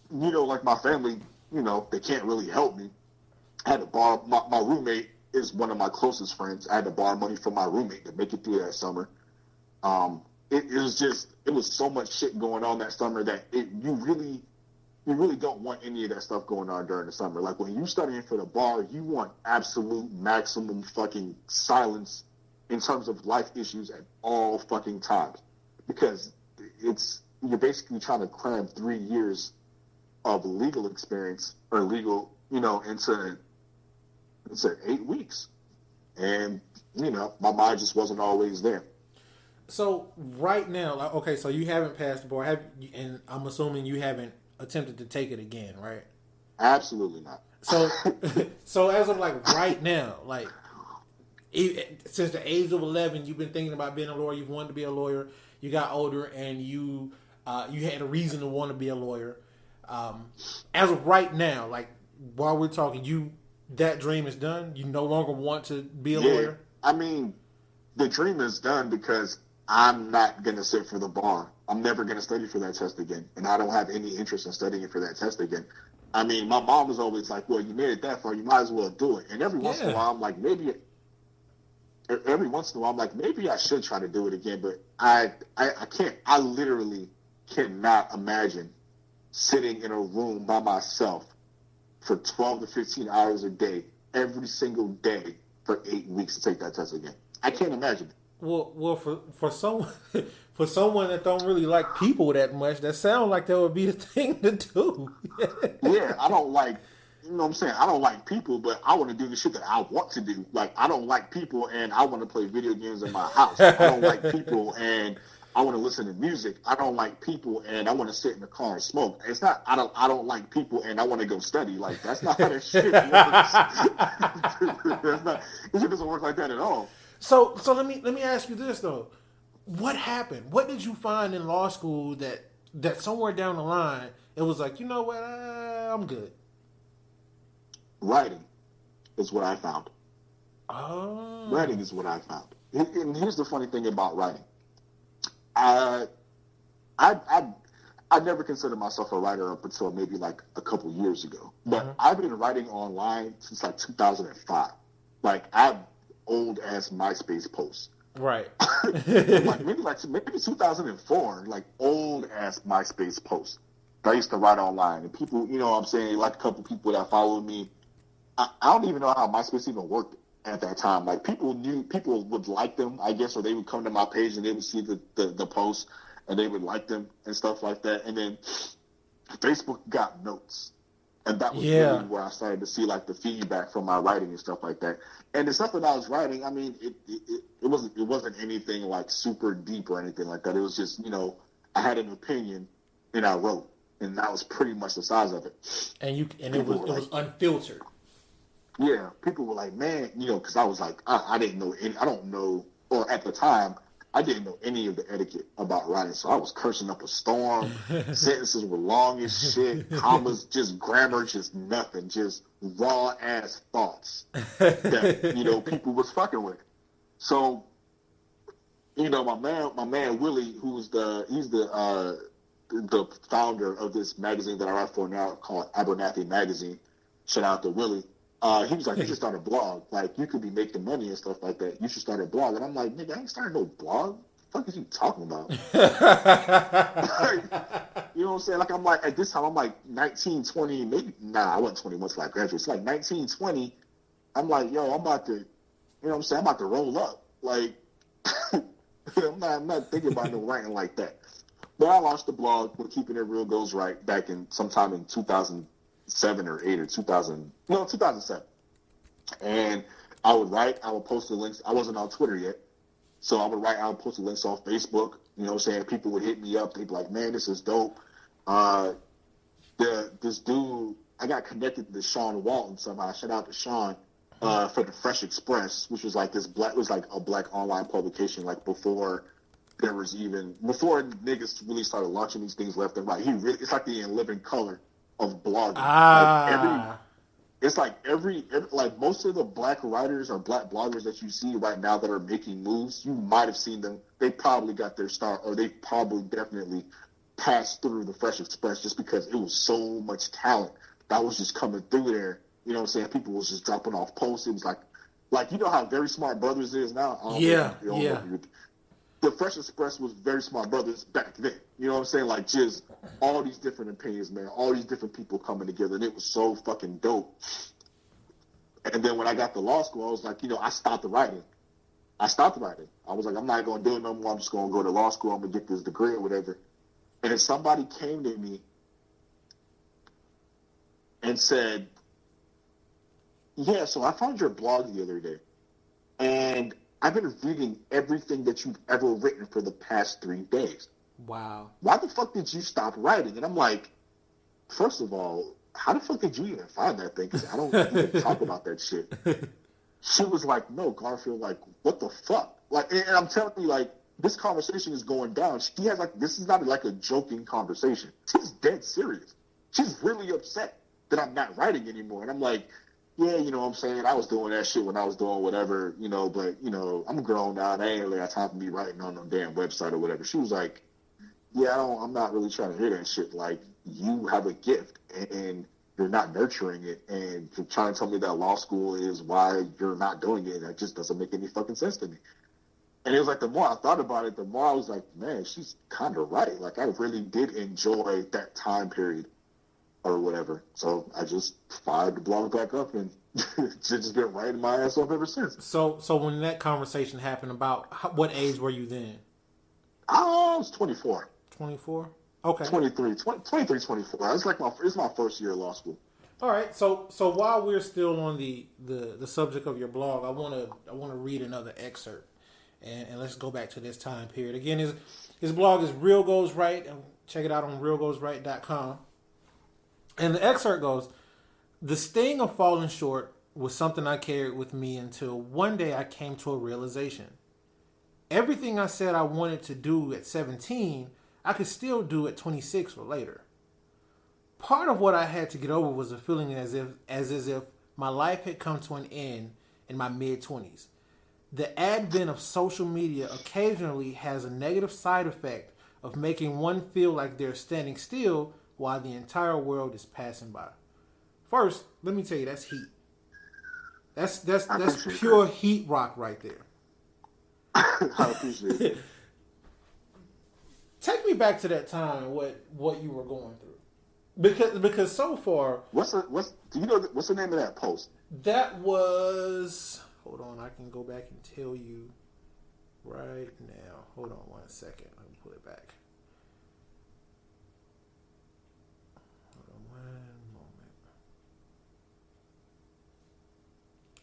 my family, they can't really help me. I had to borrow, my roommate is one of my closest friends. I had to borrow money from my roommate to make it through that summer. It was so much shit going on that summer that you really don't want any of that stuff going on during the summer. Like when you're studying for the bar, you want absolute maximum fucking silence in terms of life issues at all fucking times. Because you're basically trying to cram 3 years of legal experience or legal, into 8 weeks. And, my mind just wasn't always there. So right now, okay, so you haven't passed the bar, and I'm assuming you haven't attempted to take it again, right? Absolutely not. So as of right now, since the age of 11, you've been thinking about being a lawyer. You've wanted to be a lawyer. You got older, and you had a reason to want to be a lawyer. As of right now, while we're talking, that dream is done. You no longer want to be a lawyer. I mean, the dream is done because I'm not going to sit for the bar. I'm never going to study for that test again, and I don't have any interest in studying for that test again. I mean, my mom was always like, "Well, you made it that far, you might as well do it." And every once in a while, I'm like, maybe. Every once in a while, I'm like, maybe I should try to do it again, but I can't. I literally cannot imagine sitting in a room by myself for 12 to 15 hours a day, every single day for 8 weeks to take that test again. I can't imagine it. Well, for someone for someone that don't really like people that much, that sounds like that would be a thing to do. Yeah, I don't like, you know what I'm saying? I don't like people, but I want to do the shit that I want to do. Like, I don't like people and I want to play video games in my house. I don't like people and I want to listen to music. I don't like people and I want to sit in the car and smoke. It's not, I don't like people and I want to go study. Like, that's not how that shit works. That's not, it doesn't work like that at all. So let me ask you this though. What happened? What did you find in law school that somewhere down the line it was like, you know what, I'm good. Writing is what I found. Oh. Writing is what I found. And here's the funny thing about writing. I never considered myself a writer up until maybe like a couple years ago. But I've been writing online since like 2005. Like, I've old ass MySpace posts. Right. maybe 2004, like old ass MySpace posts. I used to write online, and people, you know what I'm saying, like a couple people that followed me. I don't even know how MySpace even worked at that time. Like, people would like them, I guess, or they would come to my page and they would see the posts and they would like them and stuff like that. And then Facebook got notes. And that was really where I started to see like the feedback from my writing and stuff like that. And the stuff that I was writing, I mean, it wasn't anything like super deep or anything like that. It was just, you know, I had an opinion and I wrote, and that was pretty much the size of it. And it was unfiltered. Yeah, people were like, man, you know, because I was like, I didn't know any, I don't know, or at the time, I didn't know any of the etiquette about writing, so I was cursing up a storm. Sentences were long as shit, commas, just grammar, just nothing, just raw ass thoughts that, you know, people was fucking with. So, you know, my man Willie, he's the founder of this magazine that I write for now called Abernathy Magazine. Shout out to Willie. He was like, you should start a blog. Like, you could be making money and stuff like that. You should start a blog. And I'm like, nigga, I ain't starting no blog. What the fuck is you talking about? Like, you know what I'm saying? Like, I'm like, at this time, I'm like 19, 20, maybe, I wasn't 21 until I graduated. It's like 19, 20. I'm like, yo, I'm about to, you know what I'm saying? I'm about to roll up. Like, I'm not thinking about no writing like that. But I launched the blog when Keeping It Real Goes Right back in sometime in 2007 or 8 or 2007. And I would write, I would post the links. I wasn't on Twitter yet. So I would write, I would post the links off Facebook. You know what I'm saying? People would hit me up. They'd be like, man, this is dope. This dude, I got connected to Sean Walton somehow. Shout out to Sean for the Fresh Express, which was like a black online publication, like before niggas really started launching these things left and right. It's like the In Living Color of blogging. Like most of the black writers or black bloggers that you see right now that are making moves, you might have seen them. They probably got their start, or they probably definitely passed through the Fresh Express just because it was so much talent that was just coming through there. You know what I'm saying? People was just dropping off posts. It was like you know how Very Smart Brothers is now? Yeah. The Fresh Express was Very Smart Brothers back then. You know what I'm saying? Like, just all these different opinions, man. All these different people coming together. And it was so fucking dope. And then when I got to law school, I was like, you know, I stopped writing. I was like, I'm not going to do it no more. I'm just going to go to law school. I'm going to get this degree or whatever. And then somebody came to me and said, yeah, so I found your blog the other day. And I've been reading everything that you've ever written for the past 3 days. Wow. Why the fuck did you stop writing? And I'm like, first of all, how the fuck did you even find that thing? Because I don't even talk about that shit. She was like, no, Garfield, like, what the fuck? Like, and I'm telling you, like, this conversation is going down. She has, like, this is not like a joking conversation. She's dead serious. She's really upset that I'm not writing anymore. And I'm like, yeah, you know what I'm saying? I was doing that shit when I was doing whatever, you know, but, you know, I'm grown now. And I ain't really got time to be writing on no damn website or whatever. She was like, yeah, I'm not really trying to hear that shit. Like, you have a gift and you're not nurturing it. And you're trying to tell me that law school is why you're not doing it. That just doesn't make any fucking sense to me. And it was like, the more I thought about it, the more I was like, man, she's kind of right. Like, I really did enjoy that time period or whatever. So I just fired the blog back up and just been writing my ass off ever since. So when that conversation happened, about what age were you then? I was 24. 24? Okay. 23, 24. It's like it's my first year of law school. All right. So while we're still on the subject of your blog, I want to read another excerpt, and let's go back to this time period. Again, his blog is Real Goes Right, and check it out on realgoesright.com. And the excerpt goes, "The sting of falling short was something I carried with me until one day I came to a realization. Everything I said I wanted to do at 17, I could still do at 26 or later. Part of what I had to get over was a feeling as if my life had come to an end in my mid-20s. The advent of social media occasionally has a negative side effect of making one feel like they're standing still while the entire world is passing by." First, let me tell you, that's heat. That's pure heat rock right there. I appreciate it. Take me back to that time and what you were going through, because so far, do you know what's the name of that post? That was, hold on, I can go back and tell you right now. Hold on 1 second. Let me pull it back. Hold on 1 moment.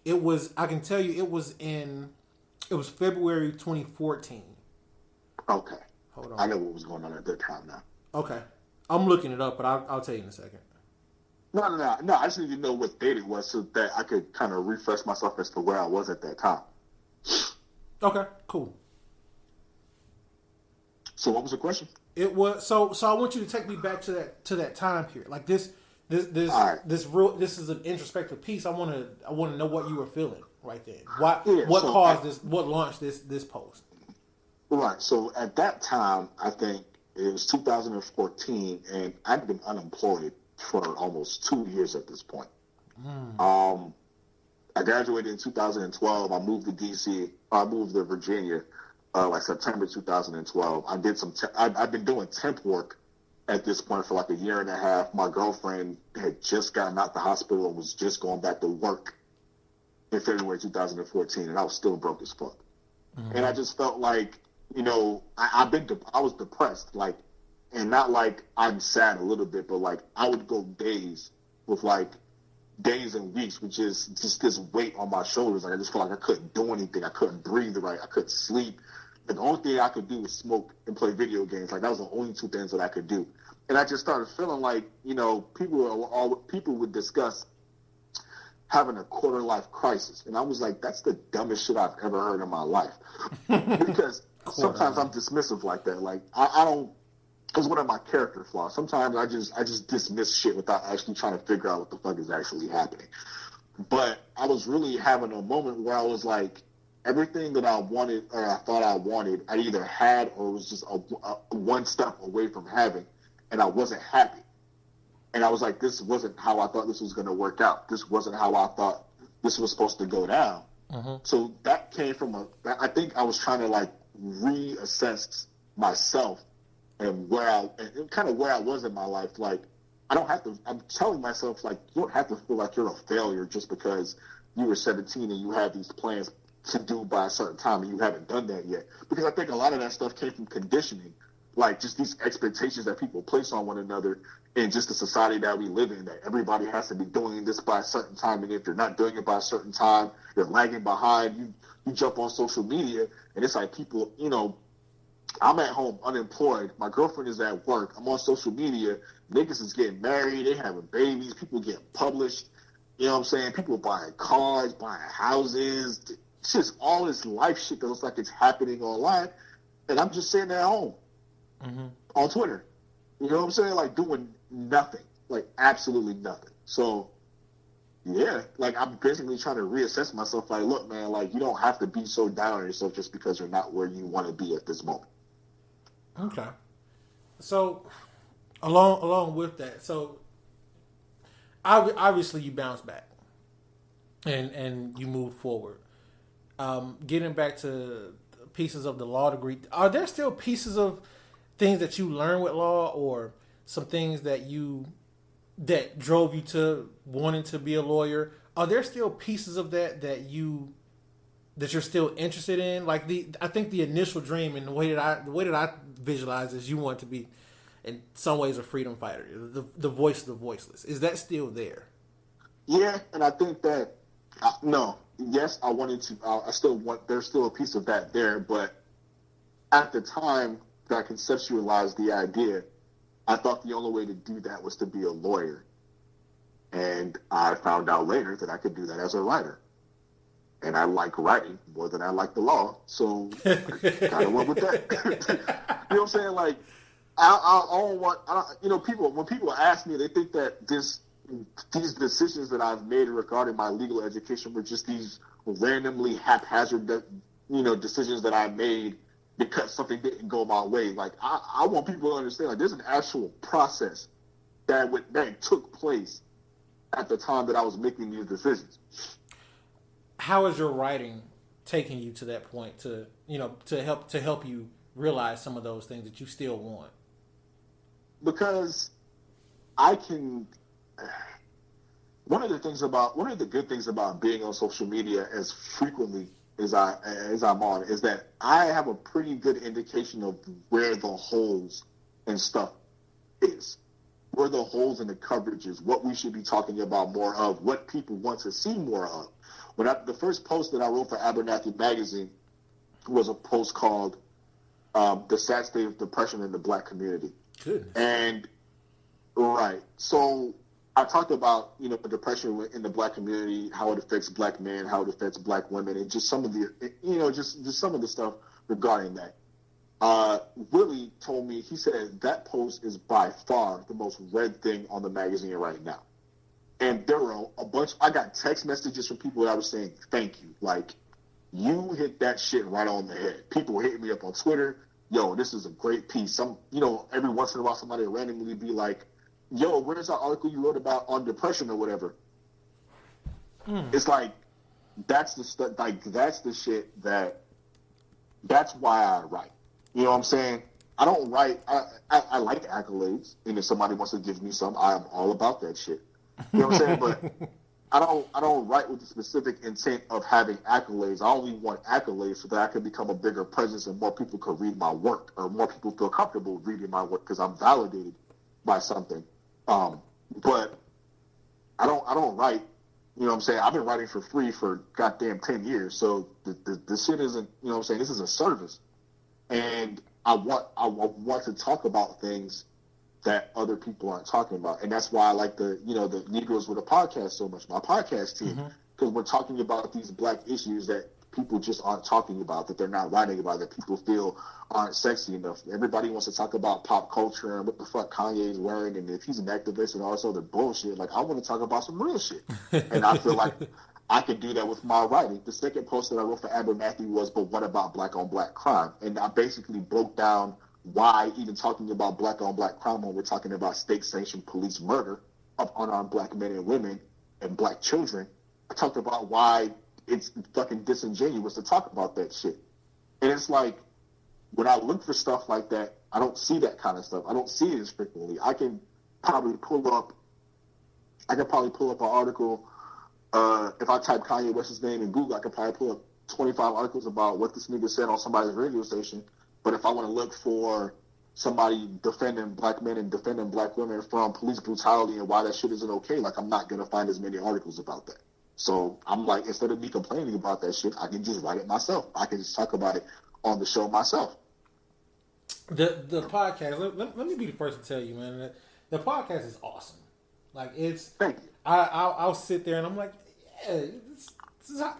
It was, I can tell you, it was February 2014. Okay. Hold on. I know what was going on at that time now. Okay. I'm looking it up, but I'll tell you in a second. No. I just need to know what date it was so that I could kind of refresh myself as to where I was at that time. Okay, cool. So what was the question? It was so I want you to take me back to that time period. Like this is an introspective piece. I want to know what you were feeling right then. What launched this post? Right. So at that time, I think it was 2014, and I'd been unemployed for almost 2 years at this point. I graduated in 2012. I moved to DC. I moved to Virginia, like September 2012. I did I've been doing temp work at this point for like a year and a half. My girlfriend had just gotten out the hospital and was just going back to work in February 2014, and I was still broke as fuck. And I just felt like, I was depressed, like, and not like I'm sad a little bit, but like I would go days and weeks with just this weight on my shoulders. Like I just felt like I couldn't do anything. I couldn't breathe right. I couldn't sleep. And the only thing I could do was smoke and play video games. Like that was the only two things that I could do. And I just started feeling like, people would discuss having a quarter life crisis. And I was like, that's the dumbest shit I've ever heard in my life. Because sometimes I'm dismissive like that. Like I don't, it's one of my character flaws. Sometimes I just dismiss shit without actually trying to figure out what the fuck is actually happening. But I was really having a moment where I was like, everything that I wanted or I thought I wanted, I either had or was just a one step away from having, and I wasn't happy. And I was like, this wasn't how I thought this was going to work out. This wasn't how I thought this was supposed to go down. So that came from I think I was trying to like reassess myself and where I was in my life. Like, I'm telling myself, like, you don't have to feel like you're a failure just because you were 17 and you had these plans to do by a certain time and you haven't done that yet. Because I think a lot of that stuff came from conditioning, like just these expectations that people place on one another in just the society that we live in, that everybody has to be doing this by a certain time, and if you're not doing it by a certain time, you're lagging behind. You jump on social media and it's like people, I'm at home unemployed, my girlfriend is at work, I'm on social media, niggas is getting married, they having babies, people getting published, you know what I'm saying, people buying cars, buying houses. It's just all this life shit that looks like it's happening online, and I'm just sitting at home on Twitter. You know what I'm saying? Like doing nothing, like absolutely nothing. So, yeah, like I'm basically trying to reassess myself. Like, look, man, like you don't have to be so down on yourself just because you're not where you want to be at this moment. Okay. So, along with that, so obviously you bounce back and you move forward. Getting back to pieces of the law degree, are there still pieces of things that you learn with law, or some things that you that drove you to wanting to be a lawyer? Are there still pieces of that you're still interested in? Like I think the initial dream and the way that I visualize is you want to be in some ways a freedom fighter, the voice of the voiceless. Is that still there? Yeah, and I think that no, yes, I wanted to. I still want. There's still a piece of that there, but at the time that I conceptualized the idea, I thought the only way to do that was to be a lawyer, and I found out later that I could do that as a writer. And I like writing more than I like the law, so I kind of went with that. You know what I'm saying? Like, I don't want, people, when people ask me, they think that these decisions that I've made regarding my legal education were just these randomly haphazard, decisions that I made because something didn't go my way. Like, I want people to understand, like, there's an actual process that took place at the time that I was making these decisions. How is your writing taking you to that point to help you realize some of those things that you still want? Because I can. One of the good things about being on social media as frequently as I'm on is that I have a pretty good indication of where the holes and stuff is, where the holes in the coverage is, what we should be talking about more of, what people want to see more of. The first post that I wrote for Abernathy Magazine was a post called "The Sad State of Depression in the Black Community." Goodness. And right, so I talked about depression in the Black community, how it affects Black men, how it affects Black women, and just some of the just some of the stuff regarding that. Willie told me, he said that post is by far the most read thing on the magazine right now. And there were I got text messages from people that were saying, thank you. Like, you hit that shit right on the head. People were hitting me up on Twitter. Yo, this is a great piece. Every once in a while somebody will randomly be like, yo, where's that article you wrote about on depression or whatever? It's like, that's the stuff, like, that's the shit that's why I write. You know what I'm saying? I don't write, I like accolades, and if somebody wants to give me some, I am all about that shit. You know what I'm saying? But I don't write with the specific intent of having accolades. I only want accolades so that I can become a bigger presence and more people could read my work, or more people feel comfortable reading my work because I'm validated by something. But I don't write. You know what I'm saying? I've been writing for free for goddamn 10 years. So the shit isn't. You know what I'm saying? This is a service, and I want to talk about things that other people aren't talking about. And that's why I like the Negroes With A Podcast so much, my podcast team, because we're talking about these Black issues that people just aren't talking about, that they're not writing about, that people feel aren't sexy enough. Everybody wants to talk about pop culture and what the fuck Kanye's wearing and if he's an activist and all this other bullshit. Like, I want to talk about some real shit. And I feel like I could do that with my writing. The second post that I wrote for Abernathy was, but what about Black on Black crime? And I basically broke down why even talking about Black on Black crime when we're talking about state-sanctioned police murder of unarmed Black men and women and Black children. I talked about why it's fucking disingenuous to talk about that shit. And it's like, when I look for stuff like that, I don't see that kind of stuff. I don't see it as frequently. I can probably pull up an article. If I type Kanye West's name in Google, I can probably pull up 25 articles about what this nigga said on somebody's radio station. But if I want to look for somebody defending Black men and defending Black women from police brutality and why that shit isn't okay, like, I'm not going to find as many articles about that. So I'm like, instead of me complaining about that shit, I can just write it myself. I can just talk about it on the show myself. The podcast, let me be the first to tell you, man, that the podcast is awesome. Like, it's, thank you. I'll sit there and I'm like, yeah,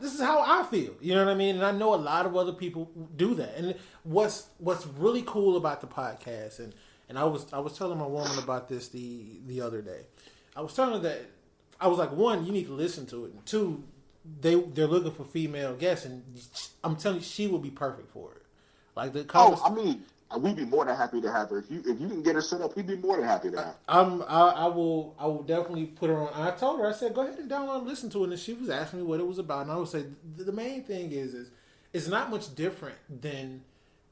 this is how I feel. You know what I mean? And I know a lot of other people do that. And what's really cool about the podcast, and I was telling my woman about this the other day. I was telling her that, I was like, one, you need to listen to it, and two, they're looking for female guests, and I'm telling you, she will be perfect for it. Like, the we'd be more than happy to have her. If you can get her set up, we'd be more than happy to have her. I will definitely put her on. I told her, I said, go ahead and download and listen to it. And she was asking me what it was about. And I would say, the main thing is it's not much different than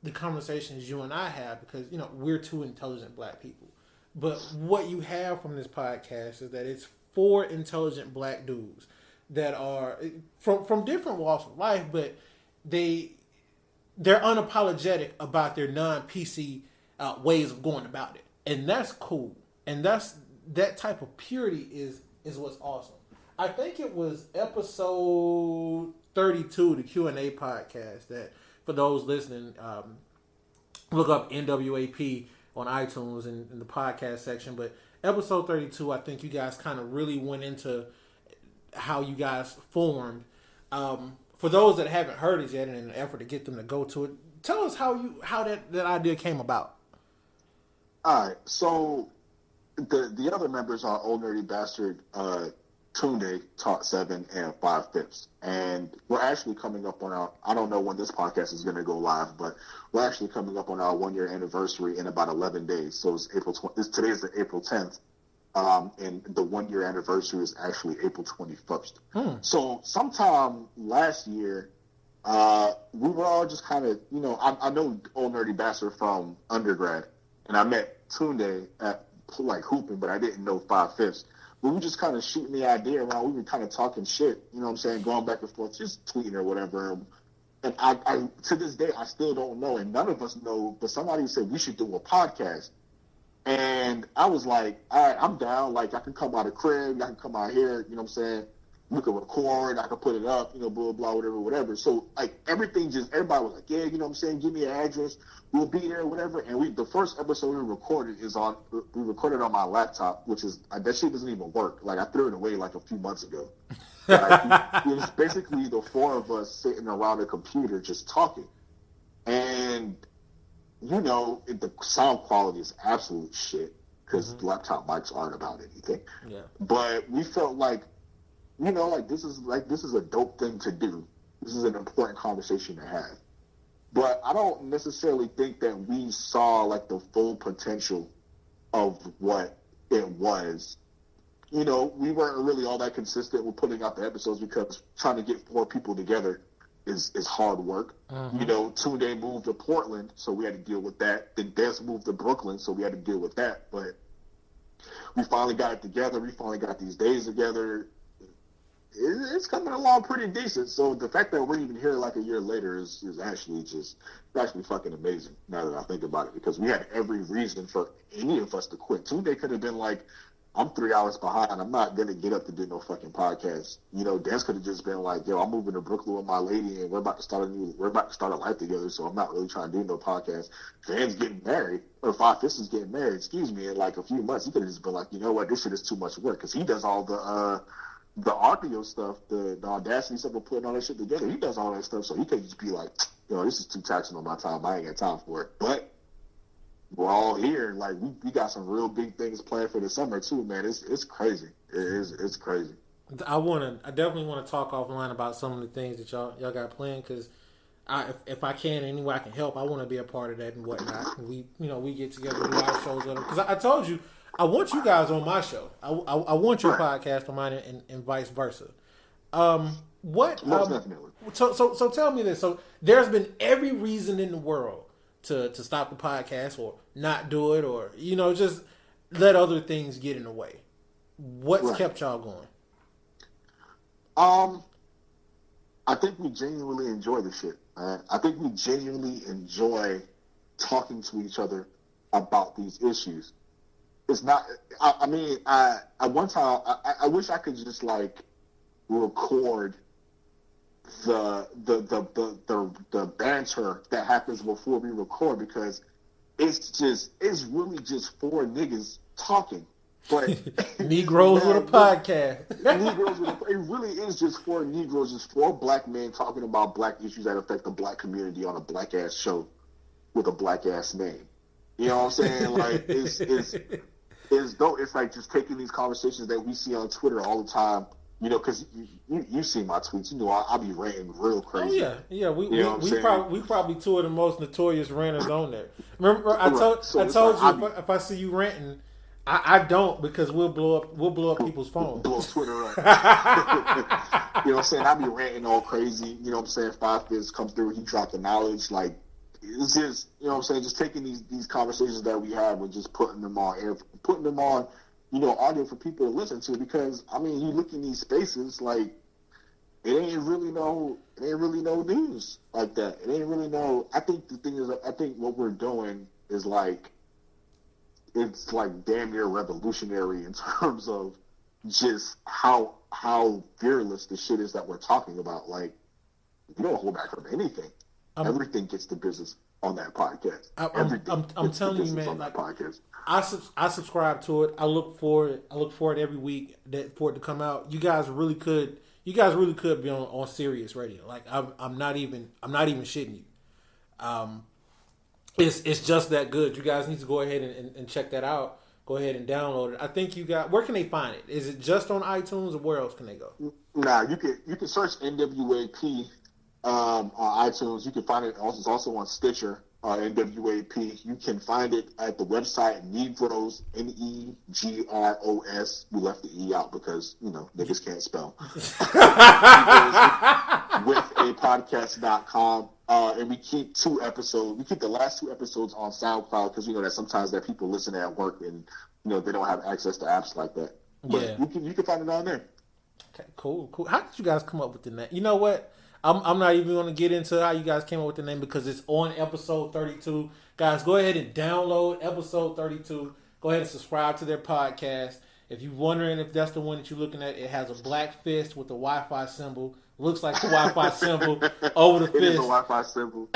the conversations you and I have, because, we're two intelligent Black people. But what you have from this podcast is that it's 4 intelligent black dudes that are from different walks of life, but they're unapologetic about their non-PC ways of going about it, and that's cool. And that type of purity is what's awesome. I think it was episode 32, the Q&A podcast, that for those listening, look up NWAP on iTunes in the podcast section. But episode 32, I think you guys kind of really went into how you guys formed. For those that haven't heard it yet, and in an effort to get them to go to it, tell us how that idea came about. All right, so the other members are Old Nerdy Bastard, Tunde, Taught 7, and 5/5. And we're actually coming up on I don't know when this podcast is going to go live, but we're actually coming up on our 1-year anniversary in about 11 days. So it's today's the April 10th. And the 1-year anniversary is actually April 21st. So sometime last year, we were all just kind of, I know Old Nerdy Bastard from undergrad, and I met Tunde at like hooping, but I didn't know 5/5. We were just kind of shooting the idea around. We were kind of talking shit, you know what I'm saying, going back and forth, just tweeting or whatever. And I to this day, I still don't know, and none of us know, but somebody said we should do a podcast. And I was like, all right, I'm down. Like, I can come out of crib, I can come out here, you know what I'm saying? We can record, I can put it up, blah, blah, whatever. So, like, everybody was like, yeah, you know what I'm saying? Give me an address. We'll be there, whatever. And the first episode we recorded we recorded on my laptop, which is, that shit doesn't even work. Like, I threw it away like a few months ago. Like, it was basically the 4 of us sitting around a computer just talking. And, the sound quality is absolute shit because laptop mics aren't about anything. Yeah. But we felt like, this is a dope thing to do. This is an important conversation to have. But I don't necessarily think that we saw like the full potential of what it was. We weren't really all that consistent with putting out the episodes because trying to get 4 people together is hard work. Tunde moved to Portland, so we had to deal with that. Then Des moved to Brooklyn, so we had to deal with that. But we finally got it together. We finally got these days together. It's coming along pretty decent. So the fact that we're even here like a year later is actually fucking amazing now that I think about it, because we had every reason for any of us to quit. Tunde could have been like, I'm 3 hours behind. I'm not going to get up to do no fucking podcast. Des could have just been like, yo, I'm moving to Brooklyn with my lady and we're about to start a life together. So I'm not really trying to do no podcast. Van's getting married, or 5/5 is getting married, in like a few months. He could have just been like, you know what? This shit is too much work. Cause he does all the audio stuff, the Audacity stuff, of putting all that shit together. He does all that stuff. So he could just be like, this is too taxing on my time. I ain't got time for it. But we're all here. Like, we got some real big things planned for the summer too, man. It's crazy. It's crazy. I definitely want to talk offline about some of the things that y'all got planned, because if I can, any way I can help, I want to be a part of that and whatnot. We get together, do our shows, because I told you I want you guys on my show. I want your podcast on mine, and vice versa. Most definitely. So tell me this. So there's been every reason in the world to stop the podcast or not do it, or just let other things get in the way. What's kept y'all going? I think we genuinely enjoy the shit. I think we genuinely enjoy talking to each other about these issues. It's not. At one time, I wish I could just like record the banter that happens before we record, because it's really just 4 niggas talking. But Negroes with a podcast. It really is just 4 Negroes, just 4 black men talking about black issues that affect the black community on a black ass show with a black ass name. You know what I'm saying? Like, it's dope. It's like just taking these conversations that we see on Twitter all the time. Because you see my tweets. I'll be ranting real crazy. Oh yeah. We probably 2 of the most notorious ranters on there. Remember, I told you if I see you ranting, I don't, because we'll blow up people's phones. Blow Twitter up. You know what I'm saying? I be ranting all crazy. You know what I'm saying? 5/5 come through. He dropped the knowledge. Like, it's just, you know what I'm saying, just taking these conversations that we have and just putting them on air, putting them on, audio for people to listen to. Because I mean, you look in these spaces, like it ain't really no news like that. It ain't really no. I think the thing is, I think what we're doing is like, it's like damn near revolutionary in terms of just how fearless the shit is that we're talking about. Like, you don't hold back from anything. Everything gets the business on that podcast. I'm telling you, man. Like, I subscribe to it. I look for it every week for it to come out. You guys really could be on Sirius Radio. Like, I'm not even shitting you. It's just that good. You guys need to go ahead and check that out. Go ahead and download it. I think you got. Where can they find it? Is it just on iTunes, or where else can they go? Nah, you can search NWAP on iTunes. You can find it. It's also on Stitcher. NWAP. You can find it at the website Negroes, Negros. We left the E out because niggas can't spell. With a podcast.com. And we keep 2 episodes. We keep the last 2 episodes on SoundCloud because that sometimes that people listen at work and they don't have access to apps like that. But yeah, you can find it on there. Okay, cool. How did you guys come up with the name? You know what? I'm not even going to get into how you guys came up with the name because it's on episode 32. Guys, go ahead and download episode 32. Go ahead and subscribe to their podcast. If you're wondering if that's the one that you're looking at, it has a black fist with the Wi-Fi symbol. Looks like the Wi-Fi symbol over the fist. It is a Wi-Fi symbol.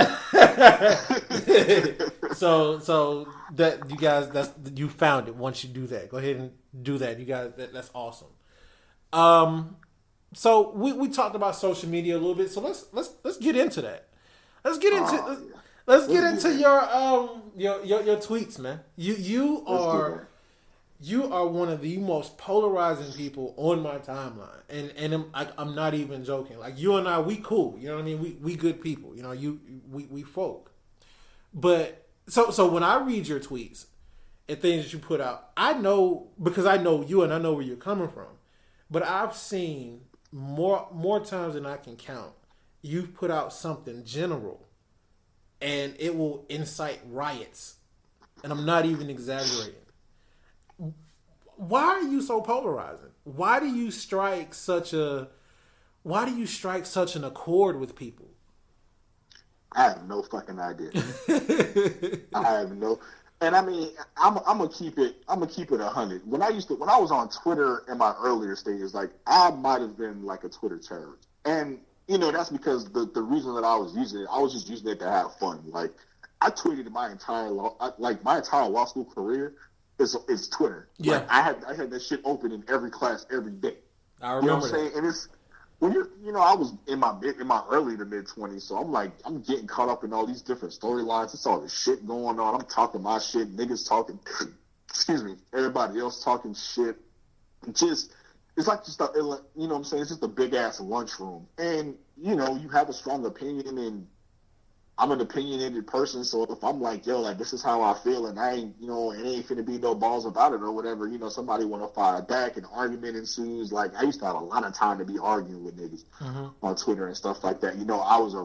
so that you guys, you found it. Once you do that, go ahead and do that. You guys, that's awesome. So we talked about social media a little bit. So let's get into that. Let's get into your tweets, man. You are one of the most polarizing people on my timeline, and I'm not even joking. Like, you and I, we cool. You know what I mean? We good people. We folk. But so when I read your tweets and things that you put out, I know, because I know you and I know where you're coming from. But I've seen more times than I can count, you've put out something general, and it will incite riots. And I'm not even exaggerating. Why are you so polarizing? Why do you strike such an accord with people? I have no fucking idea. I have no. And I mean, I'm gonna keep it 100. When I was on Twitter in my earlier stages, like, I might have been like a Twitter terrorist, and that's because the reason that I was using it, I was just using it to have fun. Like, I tweeted my entire law school career is Twitter. Yeah, like, I had that shit open in every class every day. I remember. You know what I'm saying? And it's when I was in my early to mid 20s, so I'm getting caught up in all these different storylines. It's all this shit going on. I'm talking my shit, niggas talking, excuse me, everybody else talking shit. It's like just what I'm saying? It's just a big ass lunchroom, and you have a strong opinion, and I'm an opinionated person, so if I'm like, yo, like, this is how I feel, and I ain't, it ain't finna be no balls about it or whatever, somebody want to fire back, an argument ensues. Like, I used to have a lot of time to be arguing with niggas on Twitter and stuff like that. I was a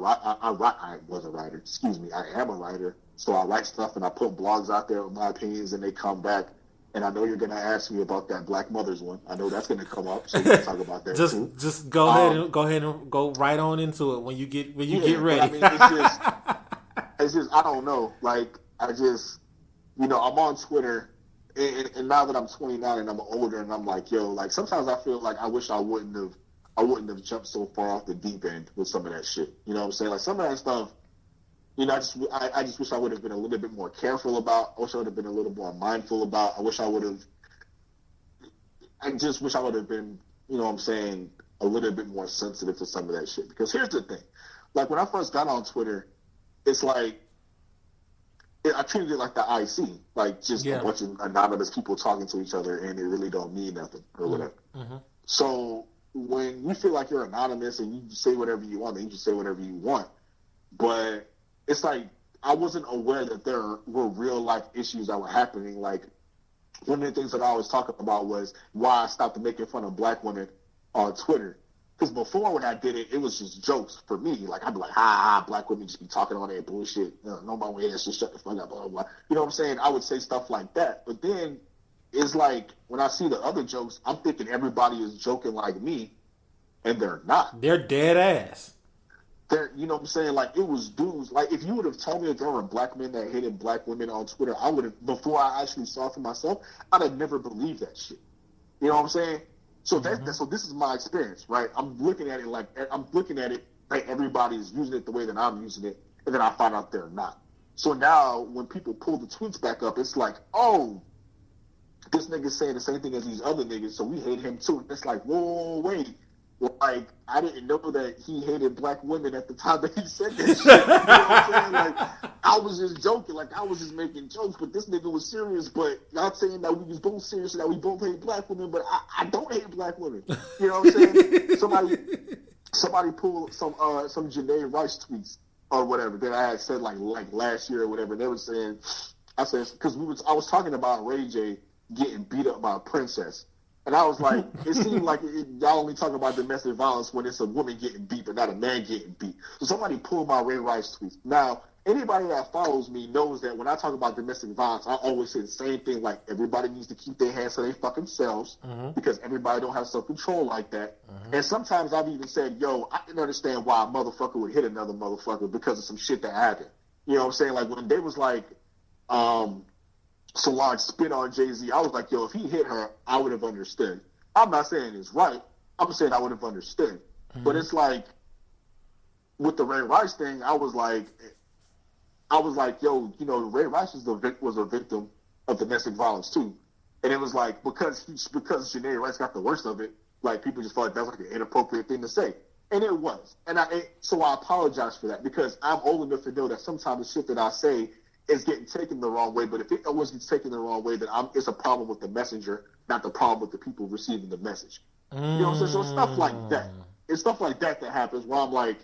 writer. Excuse me, I am a writer, so I write stuff and I put blogs out there with my opinions, and they come back. And I know you're gonna ask me about that Black Mothers one. I know that's gonna come up, so we can talk about that too. Just go ahead and go right on into it when you get ready. I mean, it's just I don't know. Like, I just I'm on Twitter, and now that I'm 29 and I'm older, and I'm like, yo, like, sometimes I feel like I wish I wouldn't have jumped so far off the deep end with some of that shit. You know what I'm saying? Like, some of that stuff. I just wish I would have been a little bit more careful about. I wish I would have been a little more mindful about. I just wish I would have been, a little bit more sensitive to some of that shit. Because here's the thing. Like, when I first got on Twitter, it's like, I treated it like the IC. Like, just a bunch of anonymous people talking to each other, and it really don't mean nothing or whatever. Mm-hmm. So, when you feel like you're anonymous and you say whatever you want, then you just say whatever you want. But it's like, I wasn't aware that there were real life issues that were happening. Like, one of the things that I always talk about was why I stopped making fun of Black women on Twitter. Because before when I did it, it was just jokes for me. Like, I'd be like, ha, black women just be talking all that bullshit. Nobody wears shit, shut the fuck up, blah, blah, blah. You know what I'm saying? I would say stuff like that. But then it's like, when I see the other jokes, I'm thinking everybody is joking like me, and they're not. They're dead ass. You know what I'm saying? Like, it was dudes. Like, if you would have told me that there were black men that hated black women on Twitter, I would have, before I actually saw it for myself, I'd have never believed that shit. You know what I'm saying? So so this is my experience, right? I'm looking at it like everybody's using it the way that I'm using it, and then I find out they're not. So now when people pull the tweets back up, it's like, oh, this nigga's saying the same thing as these other niggas, so we hate him too. It's like, whoa, wait. Like, I didn't know that he hated black women at the time that he said that shit. You know what I'm saying? Like, I was just joking. Like, I was just making jokes, but this nigga was serious. But not saying that we was both serious and that we both hate black women, but I don't hate black women. You know what I'm saying? Somebody pulled some Janae Rice tweets or whatever that I had said like last year or whatever. They were saying, I said, because I was talking about Ray J getting beat up by a princess. And I was like, it seemed like y'all only talk about domestic violence when it's a woman getting beat, but not a man getting beat. So somebody pulled my Ray Rice tweets. Now, anybody that follows me knows that when I talk about domestic violence, I always say the same thing, like everybody needs to keep their hands to their fucking selves because everybody don't have self-control like that. And sometimes I've even said, yo, I can understand why a motherfucker would hit another motherfucker because of some shit that happened. You know what I'm saying? Like when they was like, Solange spit on Jay-Z, I was like, yo, if he hit her, I would have understood. I'm not saying it's right. I'm just saying I would have understood. But it's like, with the Ray Rice thing, I was like, yo, you know, Ray Rice was a victim of domestic violence too. And it was like, because Janae Rice got the worst of it, like people just felt like that was like an inappropriate thing to say. And it was. So I apologize for that because I'm old enough to know that sometimes the shit that I say is getting taken the wrong way, but if it always gets taken the wrong way, then it's a problem with the messenger, not the problem with the people receiving the message. You know what I'm saying? So it's stuff like that. It's stuff like that happens where I'm like,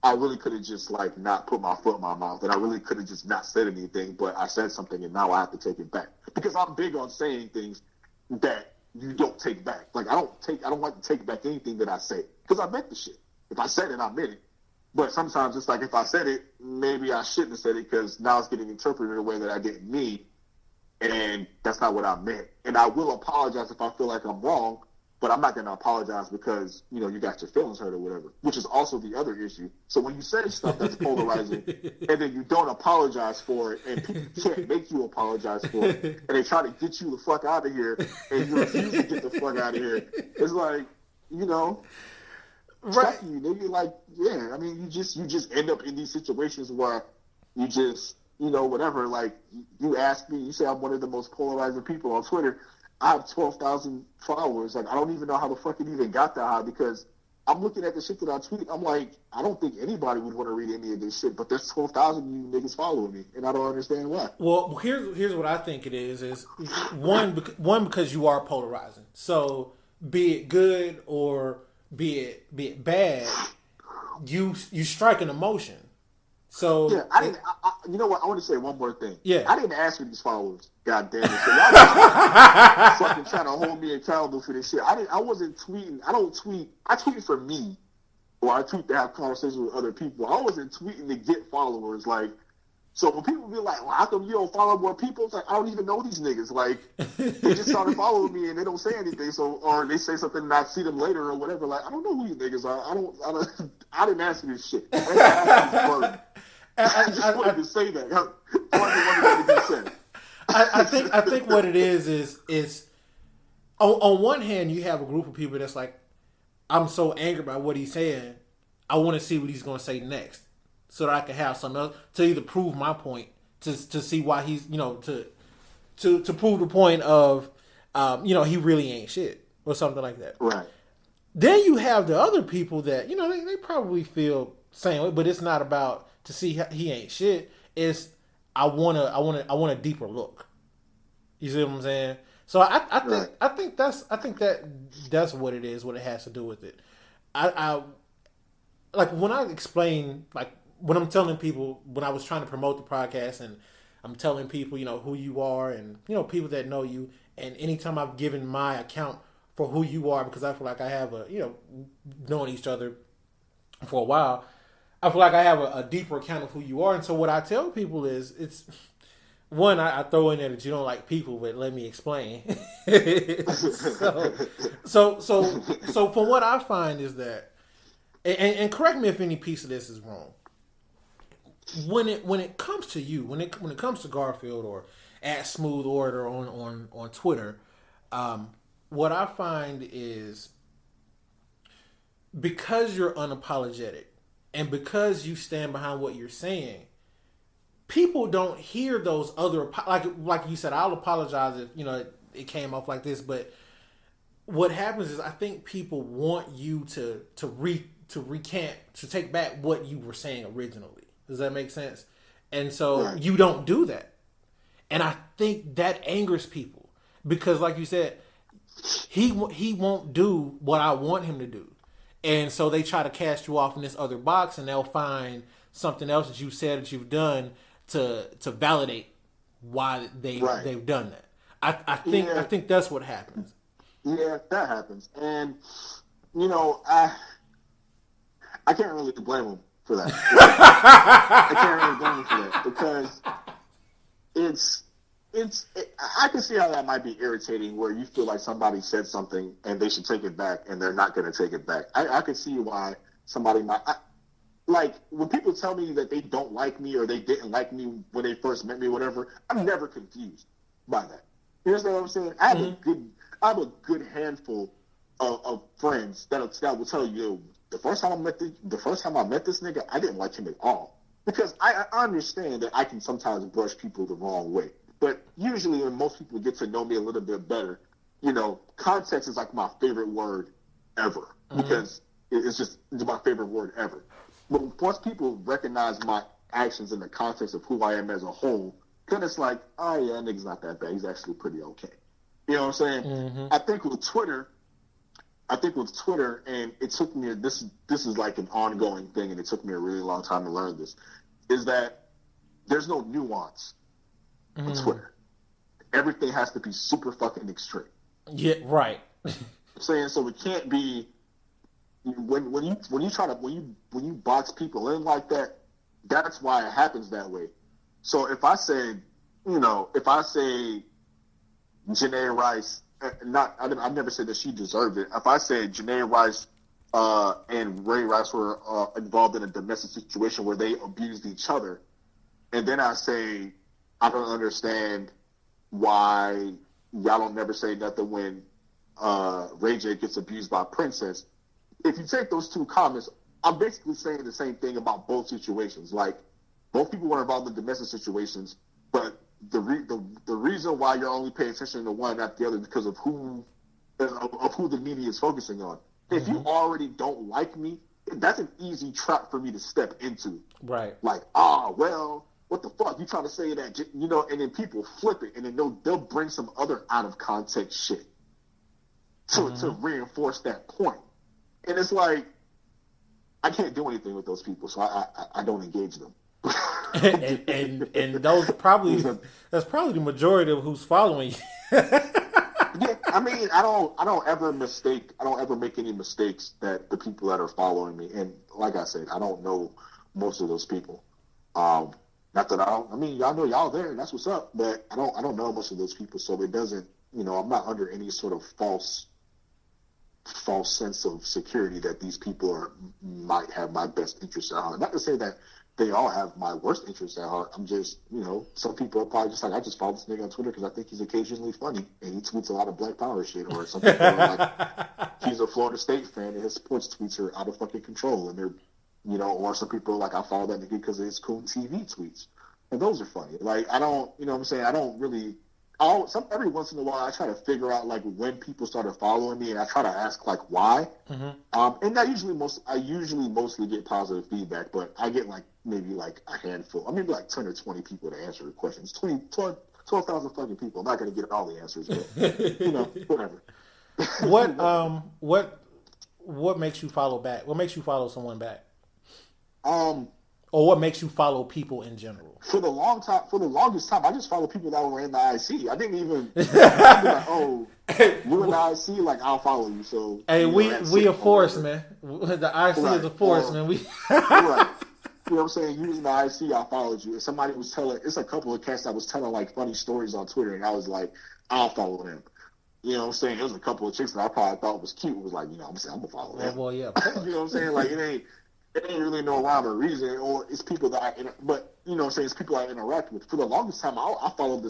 I really could have just like not put my foot in my mouth, and I really could have just not said anything, but I said something, and now I have to take it back because I'm big on saying things that you don't take back. Like I don't like to take back anything that I say because I meant the shit. If I said it, I meant it. But sometimes it's like if I said it, maybe I shouldn't have said it because now it's getting interpreted in a way that I didn't mean, and that's not what I meant. And I will apologize if I feel like I'm wrong, but I'm not going to apologize because, you know, you got your feelings hurt or whatever, which is also the other issue. So when you say stuff that's polarizing and then you don't apologize for it and people can't make you apologize for it and they try to get you the fuck out of here and you refuse to get the fuck out of here, it's like, you know... Right. You nigga, like, yeah, I mean, you just end up in these situations where you just, you know, whatever, like, you ask me, you say I'm one of the most polarizing people on Twitter, I have 12,000 followers, like, I don't even know how the fuck it even got that high, because I'm looking at the shit that I tweet, I'm like, I don't think anybody would want to read any of this shit, but there's 12,000 you niggas following me, and I don't understand why. Well, here's what I think it is one, because you are polarizing, so, be it good or... Be it bad, you strike an emotion. So yeah, I didn't. You know what? I want to say one more thing. Yeah, I didn't ask for these followers. God damn it! So y'all fucking trying to hold me accountable for this shit. I wasn't tweeting. I don't tweet. I tweet for me, or I tweet to have conversations with other people. I wasn't tweeting to get followers. Like, so when people be like, "Well, how come you don't follow more people?" It's like I don't even know these niggas. Like, they just started following me and they don't say anything. So, or they say something and I see them later or whatever. Like, I don't know who these niggas are. I didn't ask for this shit. I just wanted to say that. I think what it is on one hand you have a group of people that's like, I'm so angry by what he's saying, I want to see what he's going to say next, so that I can have something else to either prove my point, to see why he's, you know, to prove the point of, you know, he really ain't shit or something like that. Right. Then you have the other people that, you know, they probably feel the same way, but it's not about to see he ain't shit. It's I want a deeper look. You see what I'm saying? So I think that's what it is. What it has to do with it. I like when I explain, like when I'm telling people, when I was trying to promote the podcast and I'm telling people, you know, who you are and, you know, people that know you, and anytime I've given my account for who you are, because I feel like I have knowing each other for a while, I feel like I have a deeper account of who you are. And so what I tell people is, it's one, I throw in there that you don't like people, but let me explain. so from what I find is that, and correct me if any piece of this is wrong. When it comes to you, when it comes to Garfield or at Smooth Order on Twitter, what I find is, because you're unapologetic and because you stand behind what you're saying, people don't hear those other, like you said, I'll apologize if it came off like this, but what happens is I think people want you to recant, to take back what you were saying originally. Does that make sense? And so you don't do that. And I think that angers people, because like you said, he won't do what I want him to do. And so they try to cast you off in this other box, and they'll find something else that you said, that you've done, to validate why they've done that. I think that's what happens. Yeah, that happens. And I can't really blame him for that. I can't really blame him for that, because I can see how that might be irritating, where you feel like somebody said something and they should take it back, and they're not going to take it back. I can see why somebody might. Like, when people tell me that they don't like me or they didn't like me when they first met me or whatever, I'm never confused by that. You understand what I'm saying? I have a good handful of friends that will tell you, the first time I met this nigga, I didn't like him at all. Because I understand that I can sometimes brush people the wrong way. But usually when most people get to know me a little bit better, context is like my favorite word ever. Because it's my favorite word ever. But once people recognize my actions in the context of who I am as a whole, then it's like, oh yeah, that nigga's not that bad. He's actually pretty okay. You know what I'm saying? Mm-hmm. I think with Twitter, and it took me, this is like an ongoing thing, and it took me a really long time to learn this, is that there's no nuance on Twitter. Everything has to be super fucking extreme. Yeah, right. Saying, so it can't be, when you box people in like that, that's why it happens that way. So if I say Janae Rice, I've never said that she deserved it. If I say Janae Rice and Ray Rice were involved in a domestic situation where they abused each other, and then I say, I don't understand why y'all don't never say nothing when Ray J gets abused by Princess. If you take those two comments, I'm basically saying the same thing about both situations. Like, both people were involved in domestic situations, but the reason why you're only paying attention to one, not the other, because of who the media is focusing on. If you already don't like me, that's an easy trap for me to step into. Right. Like, well, what the fuck? You trying to say that, and then people flip it, and then they'll bring some other out of context shit to reinforce that point. And it's like, I can't do anything with those people, so I don't engage them. and those probably, that's probably the majority of who's following you. Yeah, I mean, I don't ever make any mistakes that the people that are following me, and like I said, I don't know most of those people. Not that y'all know y'all there, and that's what's up, but I don't know most of those people, so it doesn't, I'm not under any sort of false sense of security that these people might have my best interests at heart. Not to say that they all have my worst interests at heart. I'm just, some people are probably just like, I just follow this nigga on Twitter because I think he's occasionally funny and he tweets a lot of Black Power shit. Or some people are like, he's a Florida State fan and his sports tweets are out of fucking control. And they're, or some people are like, I follow that nigga because of his cool TV tweets. And those are funny. Like, I don't, what I'm saying? I don't really, every once in a while I try to figure out like when people started following me, and I try to ask like why. And I usually mostly get positive feedback, but I get like maybe like a handful, maybe like 10 or 20 people to answer the questions. 12,000 fucking people. I'm not going to get all the answers, but whatever. What makes you follow back? What makes you follow someone back? Or what makes you follow people in general? For the longest time, I just followed people that were in the IC. I didn't even be like, oh, you in the IC, like I'll follow you. So hey, you know, we a force, man. The IC is a force, man. We right. You know what I'm saying? You was in the IC, I followed you. And somebody was telling, it's a couple of cats that was telling like funny stories on Twitter, and I was like, I'll follow them. You know what I'm saying? It was a couple of chicks that I probably thought was cute. It was like, you know, I'm saying I'm gonna follow them. Well, yeah. You know what I'm saying? Like it ain't really no rhyme or reason, or it's people that but you know what I'm saying? It's people I interact with. For the longest time, I followed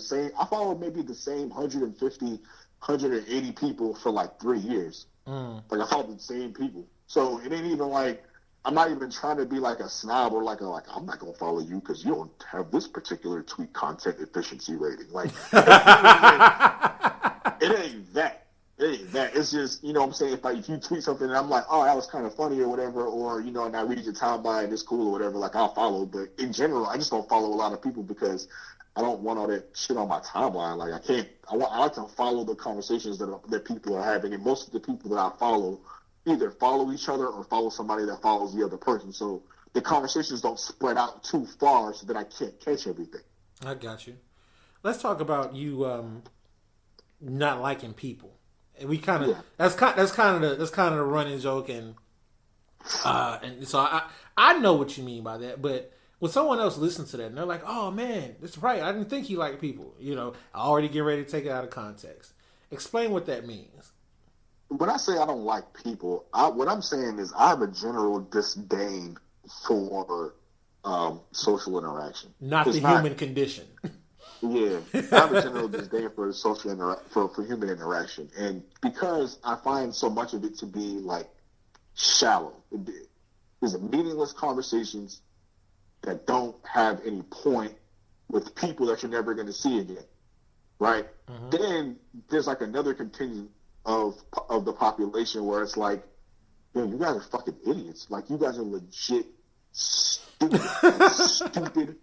maybe the same 150, 180 people for like 3 years. Like I followed the same people. So it ain't even like, I'm not even trying to be like a snob or like I'm not gonna follow you because you don't have this particular tweet content efficiency rating. Like it ain't that. It's just, you know what I'm saying, if you tweet something and I'm like, oh, that was kind of funny or whatever, or, you know, and I read your timeline and it's cool or whatever, like I'll follow. But in general, I just don't follow a lot of people because I don't want all that shit on my timeline. Like I like to follow the conversations that people are having, and most of the people that I follow either follow each other or follow somebody that follows the other person. So the conversations don't spread out too far so that I can't catch everything. I got you. Let's talk about you not liking people. We kind of that's kind of the running joke, and so I know what you mean by that. But when someone else listens to that and they're like, "Oh man, that's right. I didn't think he liked people." You know, I already get ready to take it out of context. Explain what that means. When I say I don't like people, what I'm saying is I have a general disdain for social interaction. Not the human condition. Yeah, I have a general disdain for for human interaction, and because I find so much of it to be like shallow. There's meaningless conversations that don't have any point with people that you're never going to see again, right? Mm-hmm. Then there's like another contingent of the population where it's like, yo, you guys are fucking idiots. Like, you guys are legit stupid, stupid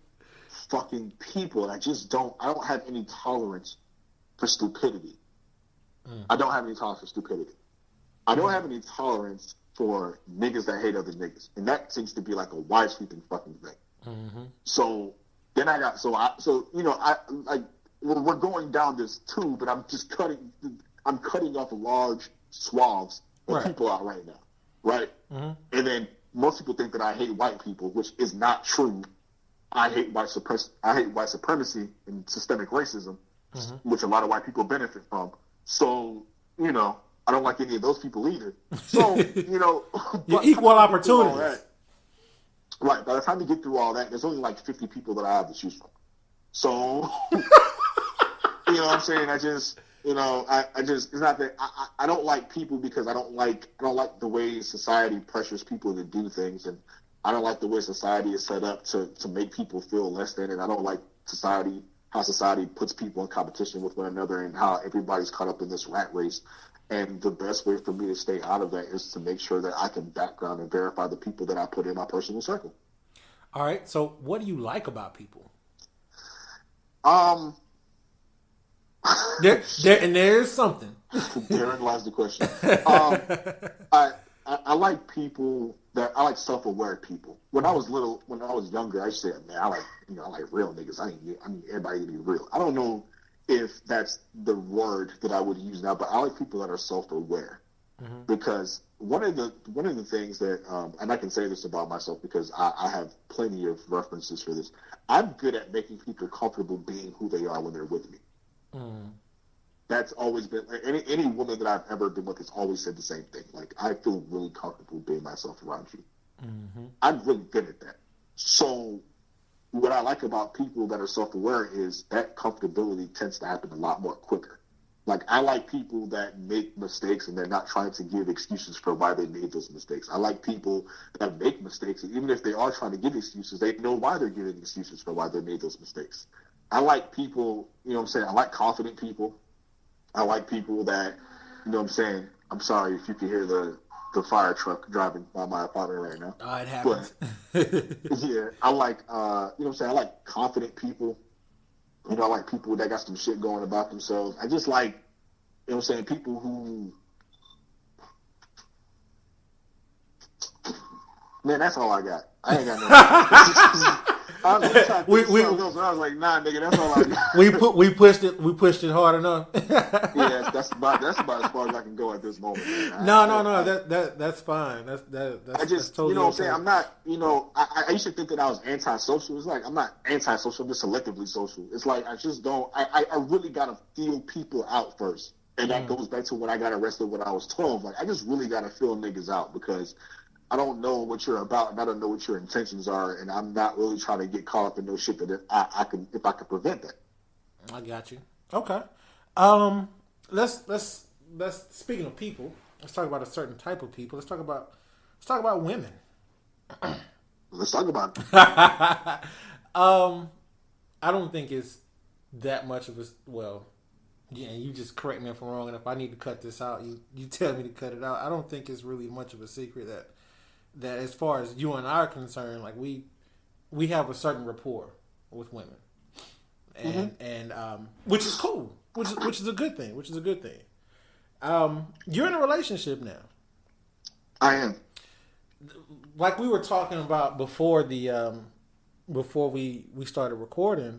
fucking people. And I don't have any tolerance for stupidity. I don't have any tolerance for stupidity. I don't have any tolerance for niggas that hate other niggas. And that seems to be like a wide sweeping fucking thing. Mm-hmm. So then we're going down this tube, but I'm cutting off large swaths of people out right now, right? Mm-hmm. And then most people think that I hate white people, which is not true. I hate white supremacy and systemic racism, mm-hmm. which a lot of white people benefit from. So, you know, I don't like any of those people either. So, you know, you're equal opportunities. Right. By the time you get through all that, there's only like 50 people that I have to choose from. So, you know what I'm saying? I just, it's not that I don't like people because I don't like the way society pressures people to do things, and I don't like the way society is set up to make people feel less than, and I don't like how society puts people in competition with one another and how everybody's caught up in this rat race. And the best way for me to stay out of that is to make sure that I can background and verify the people that I put in my personal circle. All right. So what do you like about people? There's something. Therein lies the question. I like people I like self-aware people. When I was younger, I used to say, man, I like real niggas. I need everybody to be real. I don't know if that's the word that I would use now, but I like people that are self-aware. Mm-hmm. Because one of the things that, and I can say this about myself because I have plenty of references for this. I'm good at making people comfortable being who they are when they're with me. Mm. That's always been, any woman that I've ever been with has always said the same thing. Like, I feel really comfortable being myself around you. Mm-hmm. I'm really good at that. So what I like about people that are self-aware is that comfortability tends to happen a lot more quicker. Like, I like people that make mistakes and they're not trying to give excuses for why they made those mistakes. I like people that make mistakes, and even if they are trying to give excuses, they know why they're giving excuses for why they made those mistakes. I like people, you know what I'm saying, I like confident people. I like people that, you know what I'm saying, I'm sorry if you can hear the fire truck driving by my apartment right now. Oh, it happens. But, yeah, I like, you know what I'm saying, I like confident people. You know, I like people that got some shit going about themselves. I just like, you know what I'm saying, people who, man, that's all I got. I ain't got no. I was trying to think of something else, and I was like, nah, nigga, that's all I got. we pushed it hard enough. Yeah, that's about as far as I can go at this moment. Man. No, that's fine. That's I just, that's totally you know what I'm okay. saying? I'm not, I used to think that I was antisocial. It's like, I'm not antisocial, I'm just selectively social. It's like, I just don't, I really got to feel people out first. And that goes back to when I got arrested when I was 12. Like, I just really got to feel niggas out because I don't know what you're about and I don't know what your intentions are. And I'm not really trying to get caught up in no shit that if I could prevent that. I got you. Okay. Let's speaking of people, let's talk about a certain type of people. Let's talk about women. Let's talk about it. I don't think it's that much of a yeah, you just correct me if I'm wrong, and if I need to cut this out, you tell me to cut it out. I don't think it's really much of a secret that as far as you and I are concerned, like we have a certain rapport with women, and which is cool, which is a good thing. You're in a relationship now. I am. Like we were talking about before before we started recording,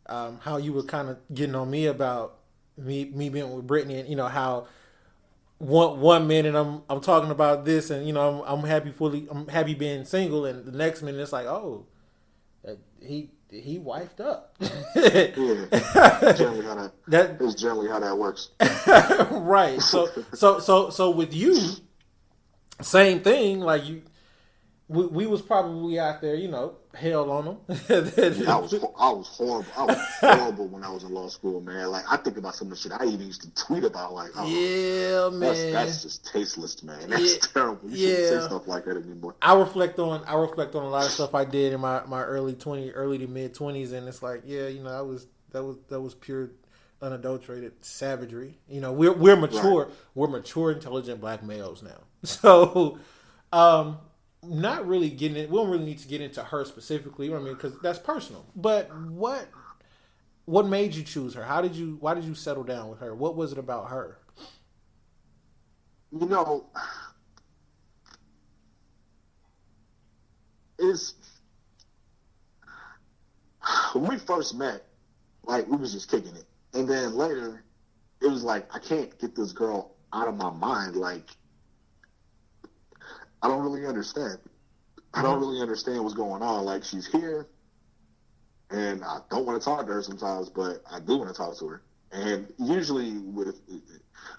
how you were kind of getting on me about me being with Brittany, and how one minute I'm talking about this, and I'm happy being single, and the next minute it's like, oh, he wifed up. Yeah, that's generally how that works. Right. So with you, same thing. Like we was probably out there, hell on them. I was horrible. I was horrible when I was in law school, man. Like, I think about some of the shit I even used to tweet about. Like, yeah, man, that's just tasteless, man. That's terrible. You shouldn't say stuff like that anymore. I reflect on a lot of stuff I did in my early to mid 20s, and it's like, yeah, that was pure unadulterated savagery. We're mature, we're mature, intelligent black males now. So, not really getting it. We don't really need to get into her specifically. Because that's personal. But what made you choose her? Why did you settle down with her? What was it about her? When we first met, like, we was just kicking it, and then later, it was like, I can't get this girl out of my mind. Like, I don't really understand. I don't really understand what's going on. Like, she's here, and I don't want to talk to her sometimes, but I do want to talk to her. And usually with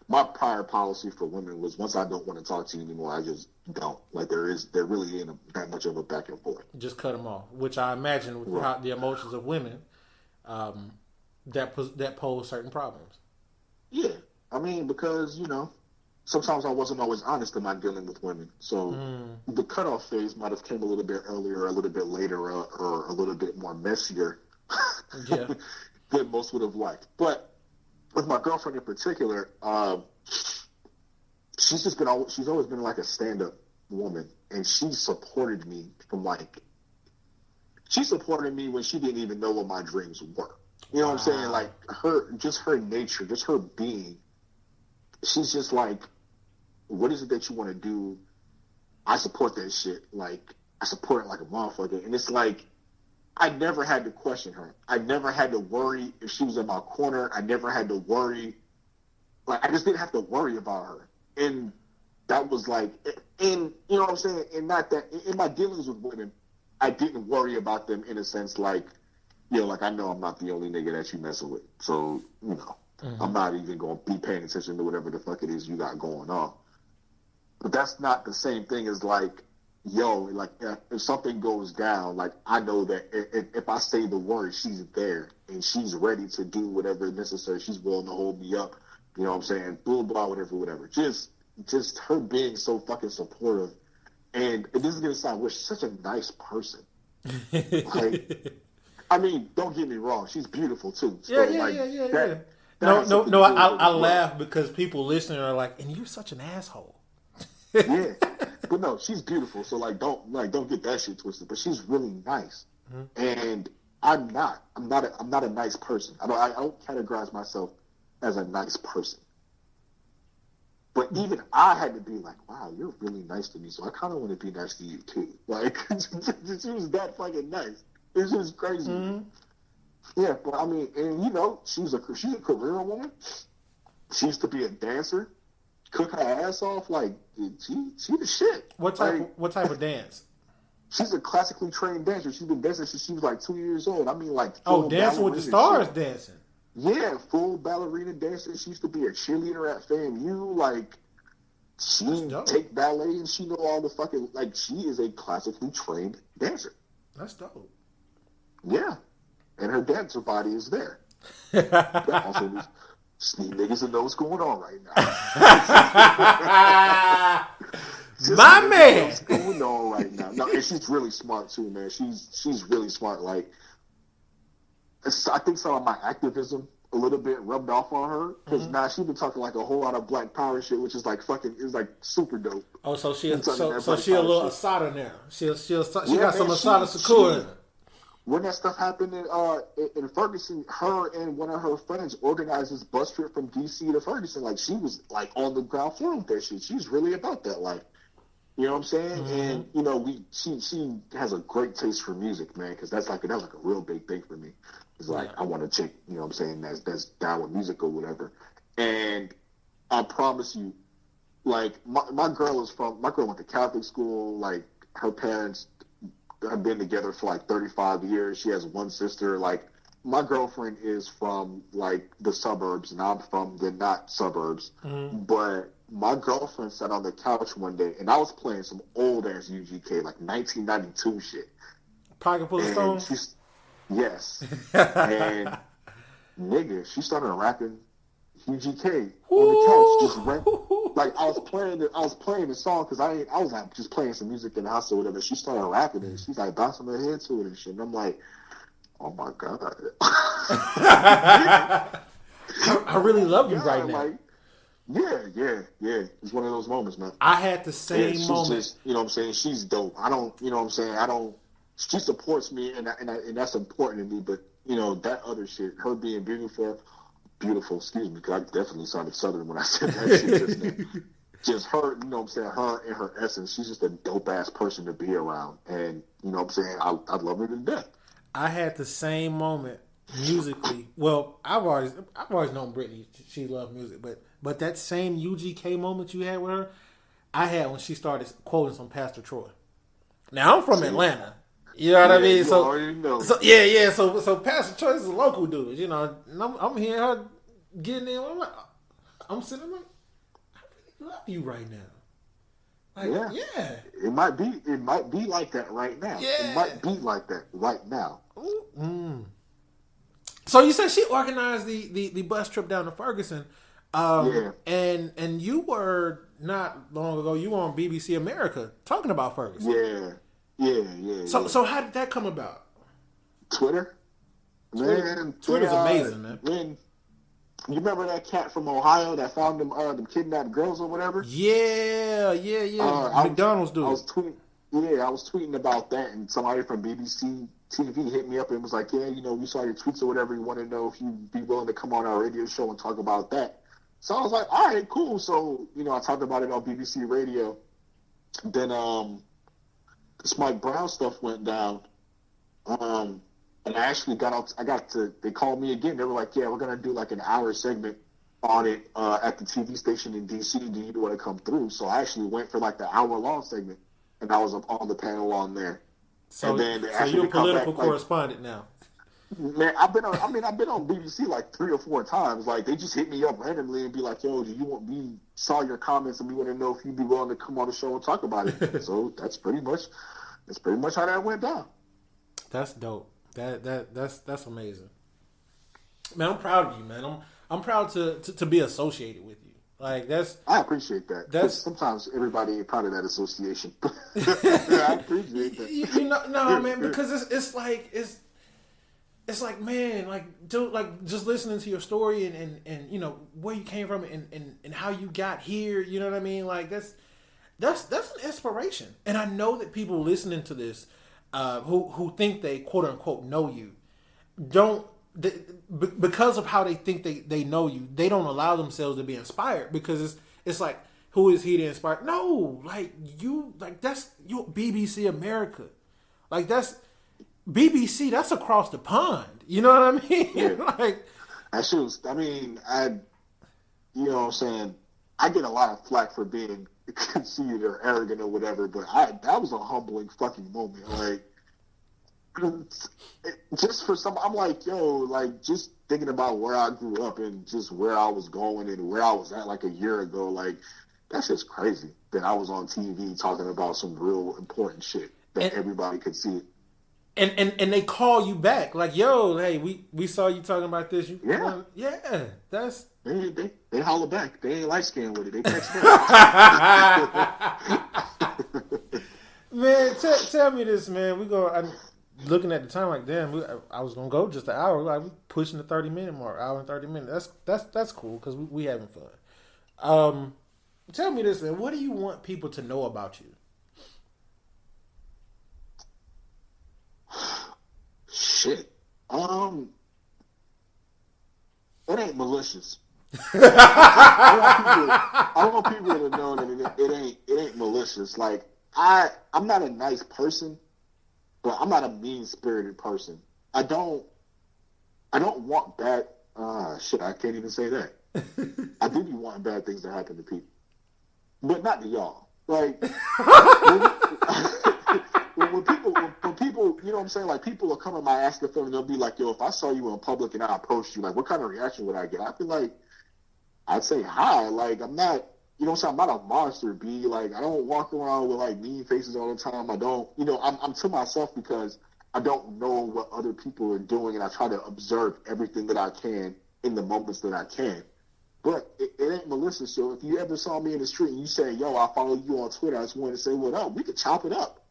my prior policy for women was, once I don't want to talk to you anymore, I just don't. Like, there really ain't that much of a back and forth. Just cut them off, which I imagine with the emotions of women, that pose certain problems. Yeah. I mean, because, sometimes I wasn't always honest in my dealing with women. So the cutoff phase might have came a little bit earlier, a little bit later, or a little bit more messier than most would have liked. But with my girlfriend in particular, she's always been like a stand-up woman, and she supported me she supported me when she didn't even know what my dreams were. You know what I'm saying? Like, her nature, just her being, she's just like, what is it that you want to do? I support that shit. Like, I support it like a motherfucker. And it's like, I never had to question her. I never had to worry if she was in my corner. I never had to worry. Like, I just didn't have to worry about her. And that was like, and you know what I'm saying? And not that, in my dealings with women, I didn't worry about them in a sense like, like, I know I'm not the only nigga that you messing with. So, I'm not even going to be paying attention to whatever the fuck it is you got going on. But that's not the same thing as like, like, if something goes down, like, I know that if I say the word, she's there and she's ready to do whatever is necessary. She's willing to hold me up. You know what I'm saying? Blah, blah, whatever. Just her being so fucking supportive. And this is going to sound weird. She's such a nice person. Like, I mean, don't get me wrong. She's beautiful too. So, yeah. No. I laugh because people listening are like, and you're such an asshole. Yeah, but no, she's beautiful. So don't get that shit twisted. But she's really nice, and I'm not a nice person. I don't categorize myself as a nice person. But even I had to be like, wow, you're really nice to me, so I kind of want to be nice to you too. Like, she was that fucking nice. It's just crazy. Mm-hmm. Yeah, but I mean, and you know, she's a career woman. She used to be a dancer, cook her ass off. Like, she the shit. What type of dance? She's a classically trained dancer. She's been dancing since she was like 2 years old. I mean, like, Dancing with the Stars dancing. Yeah, full ballerina dancer. She used to be a cheerleader at FAMU. Like, she take ballet and she know all the fucking, like, she is a classically trained dancer. That's dope. Yeah. And her dancer body is there. Also, these niggas that know what's going on right now. My man! What's going on right now. No, and she's really smart too, man. She's really smart. Like, I think some of my activism a little bit rubbed off on her because now she's been talking like a whole lot of Black Power shit, which is like fucking is like super dope. Oh, so she a little Asada now. She got some Asada Sakura in her. When that stuff happened in Ferguson, her and one of her friends organized this bus trip from DC to Ferguson. Like, she was like on the ground floor with that shit. She's really about that life. You know what I'm saying? Mm-hmm. And you know, she has a great taste for music, man, because that's like a real big thing for me. It's like, I want a chick, you know what I'm saying, that's down with music or whatever. And I promise you, like, my girl went to Catholic school. Like, her parents have been together for like 35 years. She has one sister. Like, my girlfriend is from like the suburbs and I'm from the not suburbs. Mm-hmm. But my girlfriend sat on the couch one day and I was playing some old ass UGK, like 1992 shit. Pocket full of stones? Yes. And nigga, she started rapping UGK on the couch. Just like I was playing the song because I was like just playing some music in the house or whatever. She started rapping and she's like bouncing her head to it and shit. And I'm like, oh my god. I really love you right now. Like, yeah. It's one of those moments, man. I had the same moment. Just, you know what I'm saying? She's dope. I don't, you know what I'm saying? She supports me and that's important to me, but you know, that other shit, her being beautiful, excuse me, because I definitely sounded Southern when I said that shit just now. Just her, you know what I'm saying, her and her essence, she's just a dope ass person to be around. And you know what I'm saying, I love her to death. I had the same moment musically. Well, I've always known Brittany, she loved music, but that same UGK moment you had with her, I had when she started quoting some Pastor Troy. Now I'm from Atlanta. You know what I mean? So Pastor Troy is a local dude, you know. And I'm hearing her getting in. I'm sitting like, I really love you right now. Like, yeah. It might be like that right now. Yeah. It might be like that right now. Mm. So you said she organized the bus trip down to Ferguson. And you were not long ago, you were on BBC America talking about Ferguson. Yeah. So how did that come about? Twitter. Man, Twitter's amazing, man. When you remember that cat from Ohio that found them kidnapped girls or whatever? Yeah. McDonald's dude. I was tweeting about that, and somebody from BBC TV hit me up and was like, "Yeah, you know, we saw your tweets or whatever. We want to know if you'd be willing to come on our radio show and talk about that." So I was like, "All right, cool." So you know, I talked about it on BBC Radio. Then this Mike Brown stuff went down. And I actually they called me again. They were like, yeah, we're going to do like an hour segment on it at the TV station in DC. Do you want to come through? So I actually went for like the hour-long segment, and I was on the panel on there. So, and then you're a political correspondent now. Man, I've been on BBC like 3 or 4 times. Like, they just hit me up randomly and be like, yo, we saw your comments and we want to know if you'd be willing to come on the show and talk about it. So that's pretty much how that went down. That's dope. That's amazing, man. I'm proud of you, man. I'm proud to be associated with you. Like, I appreciate that. Sometimes everybody ain't proud of that association. I appreciate that. You know, no, man, because it's like, man, like, dude, like, just listening to your story and you know where you came from and how you got here. You know what I mean? Like, that's an inspiration, and I know that people listening to this. Who think they quote unquote know you, because of how they think they know you, they don't allow themselves to be inspired because it's like, who is he to inspire? No, like that's BBC America. Like that's BBC. That's across the pond. You know what I mean? Yeah. Like that shit was. I mean, you know what I'm saying. I get a lot of flack for being conceited or arrogant or whatever, but that was a humbling fucking moment. Like, just for some, I'm like, yo, like, just thinking about where I grew up and just where I was going and where I was at like a year ago, like, that's just crazy that I was on TV talking about some real important shit that everybody could see. And they call you back, like, yo, hey, we saw you talking about this. Yeah, that's... They holler back. They ain't light skinned with it. They text back. Man, tell me this, man. I'm looking at the time like, damn, I was gonna go just an hour. Like, we pushing the 30-minute mark, hour and 30 minutes. That's cool because we having fun. Tell me this, man. What do you want people to know about you? Shit. It ain't malicious. I want people to know that it ain't malicious. Like, I'm not a nice person, but I'm not a mean-spirited person. I don't want bad. Shit, I can't even say that. I do be wanting bad things to happen to people, but not to y'all. Like, when people, you know what I'm saying? Like, people will come in my asking for, and they'll be like, yo, if I saw you in public and I approached you, like, what kind of reaction would I get? I'd be like, I'd say hi. Like, I'm not, you know what I'm saying? I'm not a monster, B. Like, I don't walk around with, like, mean faces all the time. I don't, you know, I'm to myself because I don't know what other people are doing, and I try to observe everything that I can in the moments that I can. But it ain't malicious. So if you ever saw me in the street and you say, yo, I follow you on Twitter, I just wanted to say what up, we could chop it up.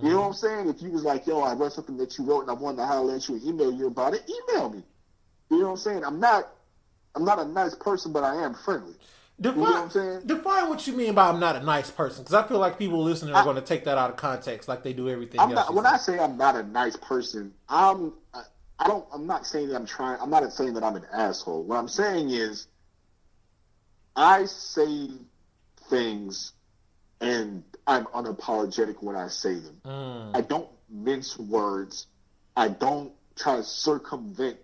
You know what I'm saying? If you was like, yo, I read something that you wrote and I wanted to holler at you and email you about it, email me. You know what I'm saying? I'm not a nice person, but I am friendly. You know what I'm saying? Define what you mean by I'm not a nice person, because I feel like people listening are going to take that out of context, like they do everything else. When I say I'm not a nice person, I'm not saying that I'm not saying that I'm an asshole. What I'm saying is, I say things and I'm unapologetic when I say them. I don't mince words. I don't try to circumvent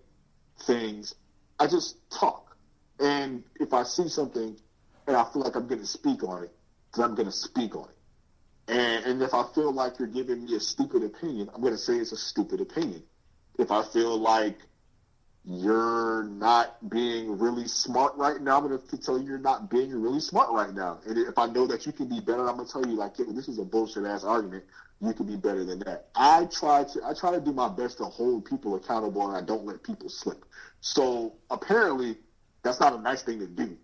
things. I just talk. And if I see something and I feel like I'm going to speak on it, then I'm going to speak on it. And if I feel like you're giving me a stupid opinion, I'm going to say it's a stupid opinion. If I feel like you're not being really smart right now, I'm going to tell you you're not being really smart right now. And if I know that you can be better, I'm going to tell you, like, yeah, this is a bullshit-ass argument. You can be better than that. I try to do my best to hold people accountable, and I don't let people slip. So apparently, that's not a nice thing to do.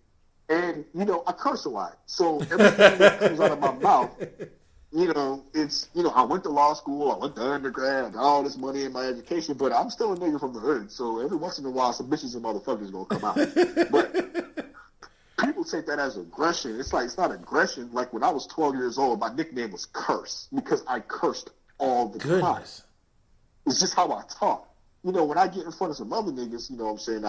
And, you know, I curse a lot. So everything that comes out of my mouth, you know, it's, you know, I went to law school, I went to undergrad, I got all this money in my education, but I'm still a nigga from the hood. So every once in a while, some bitches and motherfuckers gonna come out. But people take that as aggression. It's like, it's not aggression. Like, when I was 12 years old, my nickname was Curse, because I cursed all the time. It's just how I talk. You know, when I get in front of some other niggas, you know what I'm saying,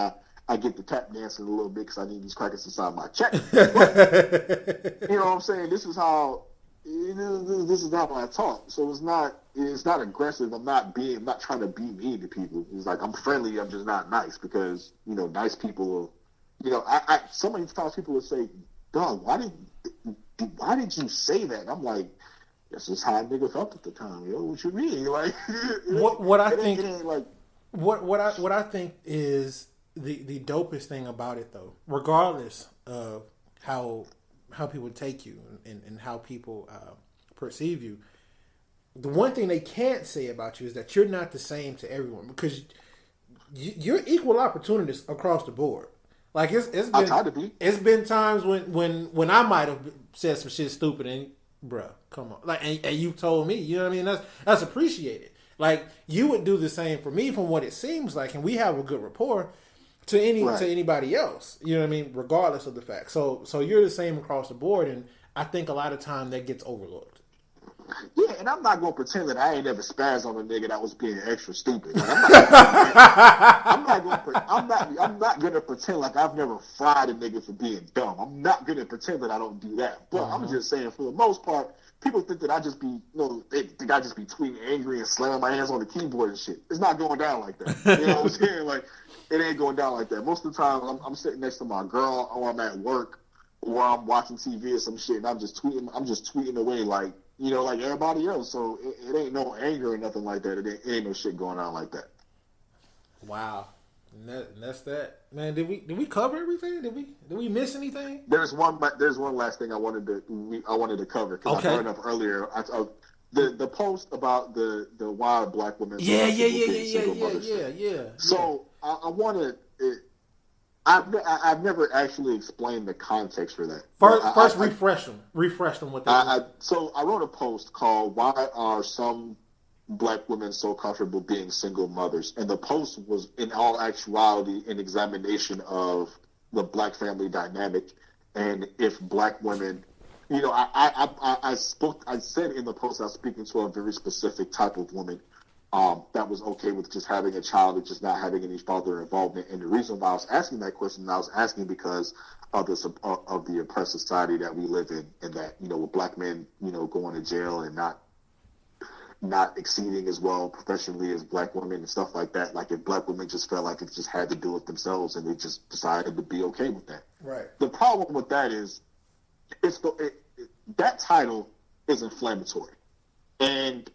I get the tap dancing a little bit because I need these crackers inside my check. But, you know what I'm saying, this is how I talk. So it's not aggressive. I'm not trying to be mean to people. It's like, I'm friendly, I'm just not nice, because, you know, nice people will, you know, I so many times people will say, dog, why did you say that? And I'm like, that's just how a nigga felt at the time. Yo, what you mean? Like, what I think is the dopest thing about it, though, regardless of how people take you and how people perceive you, the one thing they can't say about you is that you're not the same to everyone, because you're equal opportunities across the board. Like, it's been times when I might have said some shit stupid and, bruh, come on, like, and you told me, you know what I mean? That's appreciated. Like, you would do the same for me, from what it seems like, and we have a good rapport to anybody else. You know what I mean? Regardless of the fact. So you're the same across the board, and I think a lot of time that gets overlooked. Yeah, and I'm not gonna pretend that I ain't never spazzed on a nigga that was being extra stupid. Like, I'm not gonna pretend like I've never fried a nigga for being dumb. I'm not gonna pretend that I don't do that. But I'm just saying, for the most part, people think that I just be, they think I just be tweeting angry and slamming my hands on the keyboard and shit. It's not going down like that. You know what I'm saying? Like, it ain't going down like that. Most of the time, I'm sitting next to my girl, or I'm at work, or I'm watching TV or some shit, and I'm just tweeting away like, like everybody else. So it ain't no anger or nothing like that. It ain't no shit going on like that. Wow. And that's that. Man, did we cover everything? Did we miss anything? There's one last thing I wanted to cover, because I brought it up earlier. The post about the wild black women. Yeah. So I wanted it. I've never actually explained the context for that. First, refresh them with that. So I wrote a post called "Why Are Some Black Women So Comfortable Being Single Mothers?" And the post was, in all actuality, an examination of the black family dynamic, and if black women, I said in the post I was speaking to a very specific type of woman. That was okay with just having a child and just not having any father involvement. And the reason why I was asking that question, I was asking because of the oppressed society that we live in, and that, with black men, going to jail and not exceeding as well professionally as black women and stuff like that. Like, if black women just felt like it just had to do it themselves, and they just decided to be okay with that. Right. The problem with that is, that title is inflammatory, and